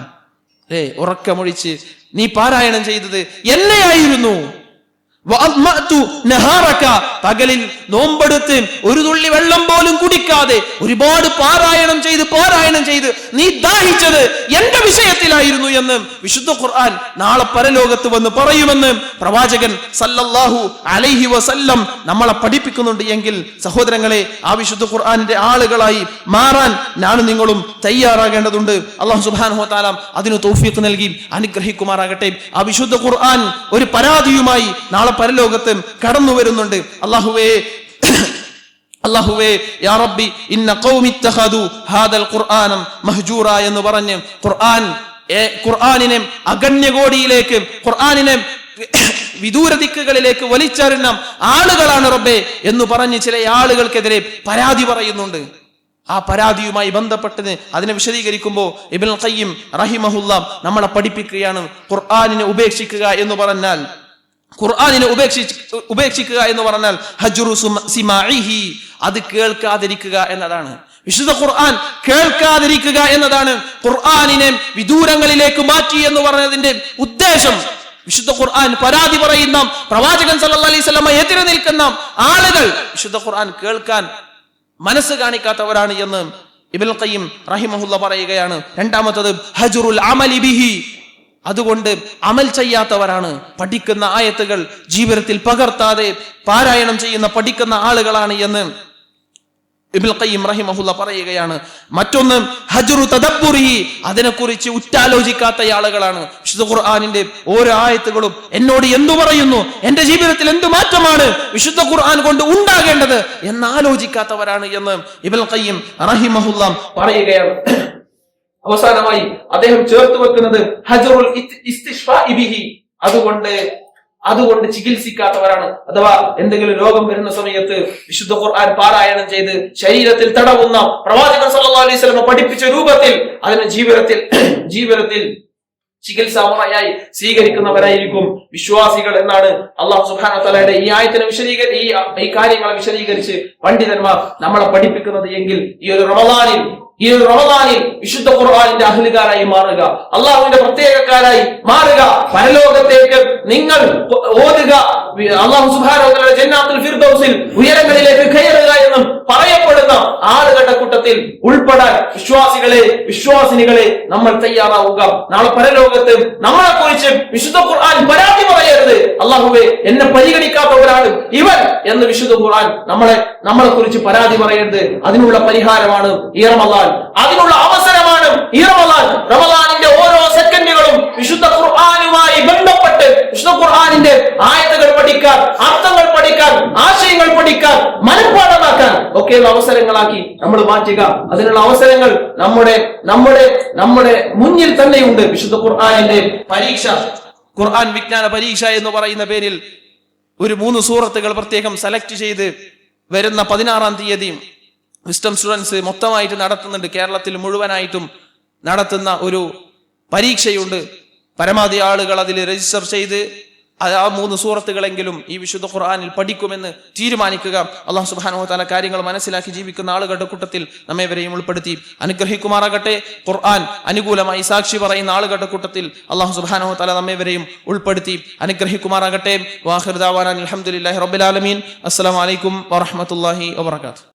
ഉറക്കമൊഴിച്ച് നീ പാരായണം ചെയ്തത് എന്നെയായിരുന്നു. പകലിൽ നോമ്പെടുത്ത് ഒരു തുള്ളി വെള്ളം പോലും കുടിക്കാതെ ഒരുപാട് പാരായണം ചെയ്ത് നീ ദാഹിച്ചത് എന്റെ വിഷയത്തിലായിരുന്നു എന്ന് വിശുദ്ധ ഖുർആൻ നാളെ പരലോകത്ത് വന്ന് പറയുമെന്ന് പ്രവാചകൻ സല്ലല്ലാഹു അലൈഹി വസല്ലം നമ്മളെ പഠിപ്പിക്കുന്നുണ്ട്. എങ്കിൽ സഹോദരങ്ങളെ, ആ വിശുദ്ധ ഖുർആനിന്റെ ആളുകളായി മാറാൻ ഞാനും നിങ്ങളും തയ്യാറാകേണ്ടതുണ്ട്. അല്ലാഹു സുബ്ഹാനഹു വ തആല അതിന് തൗഫീഖ് നൽകി അനുഗ്രഹിക്കുമാറാകട്ടെ. ആ വിശുദ്ധ ഖുർആൻ ഒരു പരാതിയുമായി നാളെ പരലോകത്ത് കടന്നു വരുന്നുണ്ട്. അല്ലാഹുവേ യാ റബ്ബി ഇന്ന ഖൗമി ഇത്തഖദു ഹാദൽ ഖുർആന മഹ്ജൂറ എന്ന് പറഞ്ഞ് ഖുർആനിനെ അഗണ്യകോടിയിലേക്ക്, ഖുർആനിനെ വിദൂര ദിക്കുകളിലേക്ക് വലിച്ചെറിഞ്ഞ ആളുകളാണ് റബ്ബേ എന്ന് പറഞ്ഞ് ചില ആളുകൾക്കെതിരെ പരാതി പറയുന്നുണ്ട്. ആ പരാതിയുമായി ബന്ധപ്പെട്ടത് അതിനെ വിശദീകരിക്കുമ്പോൾ ഇബ്നുൽ ഖയ്യിം റഹിമഹുല്ലാ നമ്മളെ പഠിപ്പിക്കുകയാണ്, ഖുർആനിനെ ഉപേക്ഷിക്കുക എന്ന് പറഞ്ഞാൽ ഹജ്റു സിമാഇഹി, അത് കേൾക്കാതിരിക്കുക എന്നതാണ്. വിശുദ്ധ ഖുർആൻ കേൾക്കാതിരിക്കുക എന്നതാണ്. ഖുർആനിനെ വിദൂരങ്ങളിലേക്ക് മാറ്റി എന്ന് പറഞ്ഞതിന്റെ ഉദ്ദേശം, വിശുദ്ധ ഖുർആൻ പരാതി പറയുന്ന പ്രവാചകൻ സല്ലല്ലാഹു അലൈഹി വസല്ലം എതിരെ നിൽക്കുന്ന ആളുകൾ വിശുദ്ധ ഖുർആൻ കേൾക്കാൻ മനസ്സ് കാണിക്കാത്തവരാണ് എന്ന് ഇബ്നുൽ ഖയ്യിം റഹിമഹുല്ലാ പറയുകയാണ്. രണ്ടാമത്തത് ഹജ്റുൽ അമലി ബിഹി, അതുകൊണ്ട് അമൽ ചെയ്യാത്തവരാണ്. പഠിക്കുന്ന ആയത്തുകൾ ജീവിതത്തിൽ പകർത്താതെ പാരായണം ചെയ്യുന്ന പഠിക്കുന്ന ആളുകളാണ് എന്ന് ഇബ്നുൽ ഖയ്യിം റഹിമഹുല്ലാ പറയുകയാണ്. മറ്റൊന്ന് ഹജ്റു തദബ്ബുരി, അതിനെക്കുറിച്ച് ഉറ്റാലോചിക്കാത്ത ആളുകളാണ്. വിശുദ്ധ ഖുർആനിന്റെ ഓരോ ആയത്തുകളും എന്നോട് എന്തു പറയുന്നു, എന്റെ ജീവിതത്തിൽ എന്ത് മാറ്റമാണ് വിശുദ്ധ ഖുർആൻ കൊണ്ട് ഉണ്ടാകേണ്ടത് എന്നാലോചിക്കാത്തവരാണ് എന്ന് ഇബ്നുൽ ഖയ്യിം റഹിമഹുല്ലാ പറയുകയാണ്. അവസാനമായി അദ്ദേഹം ചേർത്ത് വെക്കുന്നത് ഹജ്റുൽ ഇസ്തിശ്ഫാഇ ബിഹി, അതുകൊണ്ട് ചികിത്സിക്കാത്തവരാണ്. അഥവാ എന്തെങ്കിലും രോഗം വരുന്ന സമയത്ത് വിശുദ്ധ ഖുർആൻ പാരായണം ചെയ്ത് ശരീരത്തിൽ തടവുന്ന പ്രവാചകൻ സല്ലല്ലാഹു അലൈഹി വസല്ലം പഠിപ്പിച്ച രൂപത്തിൽ അതിനെ ജീവിതത്തിൽ ചികിത്സാമുറയായി സ്വീകരിക്കുന്നവരായിരിക്കും വിശ്വാസികൾ എന്നാണ് അല്ലാഹു സുബ്ഹാനഹു വ തആലയുടെ ഈ ആയത്തിനെ ഈ കാര്യങ്ങളെ വിശദീകരിച്ച് പണ്ഡിതന്മാർ നമ്മളെ പഠിപ്പിക്കുന്നത്. എങ്കിൽ ഈ ഒരു റമദാനിൽ വിശുദ്ധ ഖുർആനിന്റെ അഹ്ലുകാരായി മാറുക, അള്ളാഹുവിന്റെ പ്രത്യേകക്കാരായി മാറുക. പരലോകത്തേക്ക് നിങ്ങൾ ഓതുക, അല്ലാഹു സുബ്ഹാനഹു വ തആല ജന്നാത്തുൽ ഫിർദൗസിൽ ഉയരങ്ങളിലേക്ക് കയറുക എന്നും പറയപ്പെടുന്ന ആളുകളുടെ കൂട്ടത്തിൽ ഉൾപ്പെടാൻ വിശ്വാസിനികളെ നമ്മൾ തയ്യാറാവുക. നാളെ പരലോകത്ത് നമ്മളെ കുറിച്ച് വിശുദ്ധ ഖുർആൻ പരാതി പറയരുത്. അല്ലാഹുവേ, എന്നെ പരിഗണിക്കാത്തവരാണ് ഇവൻ എന്ന് വിശുദ്ധ ഖുർആൻ നമ്മളെ കുറിച്ച് പരാതി പറയരുത്. അതിനുള്ള പരിഹാരമാണ് ഈ റമദാൻ, അതിനുള്ള അവസരമാണ് ഈ റമദാൻ. റമദാനിന്റെ ഓരോ സെക്കൻഡുകളും വിശുദ്ധ ഖുർആനുമായി ബന്ധപ്പെട്ട് വിശുദ്ധ ഖുർആനിന്റെ ആയത്തുകൾ പഠിക്കാൻ, അർത്ഥങ്ങൾ പഠിക്കാൻ, ആശയങ്ങൾ പഠിക്കാൻ, മനഃപ്പാഠമാക്കാൻ ഒക്കെയുള്ള അവസരങ്ങളാക്കി നമ്മൾ മാറ്റുക. അതിനുള്ള അവസരങ്ങൾ നമ്മുടെ മുന്നിൽ തന്നെയുണ്ട്. വിശുദ്ധ ഖുർആനിന്റെ പരീക്ഷ, ഖുർആൻ വിജ്ഞാന പരീക്ഷ എന്ന് പറയുന്ന പേരിൽ ഒരു 3 സൂറത്തുകൾ പ്രത്യേകം സെലക്ട് ചെയ്ത് വരുന്ന 16-ാം തീയതി വിസ്ഡം സ്റ്റുഡൻസ് മൊത്തമായിട്ട് നടത്തുന്നുണ്ട്. കേരളത്തിൽ മുഴുവനായിട്ടും നടത്തുന്ന ഒരു പരീക്ഷയുണ്ട്. പരമാവധി ആളുകൾ അതിൽ രജിസ്റ്റർ ചെയ്ത് ആ 3 സൂറത്തുകളെങ്കിലും ഈ വിശുദ്ധ ഖുർആനിൽ പഠിക്കുമെന്ന് തീരുമാനിക്കുക. അല്ലാഹു സുബ്ഹാനഹു വ തആല കാര്യങ്ങൾ മനസ്സിലാക്കി ജീവിക്കുന്ന ആളുകളുടെ കൂട്ടത്തിൽ നമ്മെവരെയും ഉൾപ്പെടുത്തി അനുഗ്രഹിക്കുമാറാകട്ടെ. ഖുർആൻ അനുകൂലമായി സാക്ഷി പറയുന്ന ആളുകളുടെ കൂട്ടത്തിൽ അല്ലാഹു സുബ്ഹാനഹു വ തആല നമ്മെവരെയും ഉൾപ്പെടുത്തി അനുഗ്രഹിക്കുമാറാകട്ടെ. വാഖിറു ദഅവാനാ അൽഹംദുലില്ലാഹി റബ്ബിൽ ആലമീൻ. അസ്സലാമു അലൈക്കും വറഹ്മത്തുള്ളാഹി വബറകാതുഹു.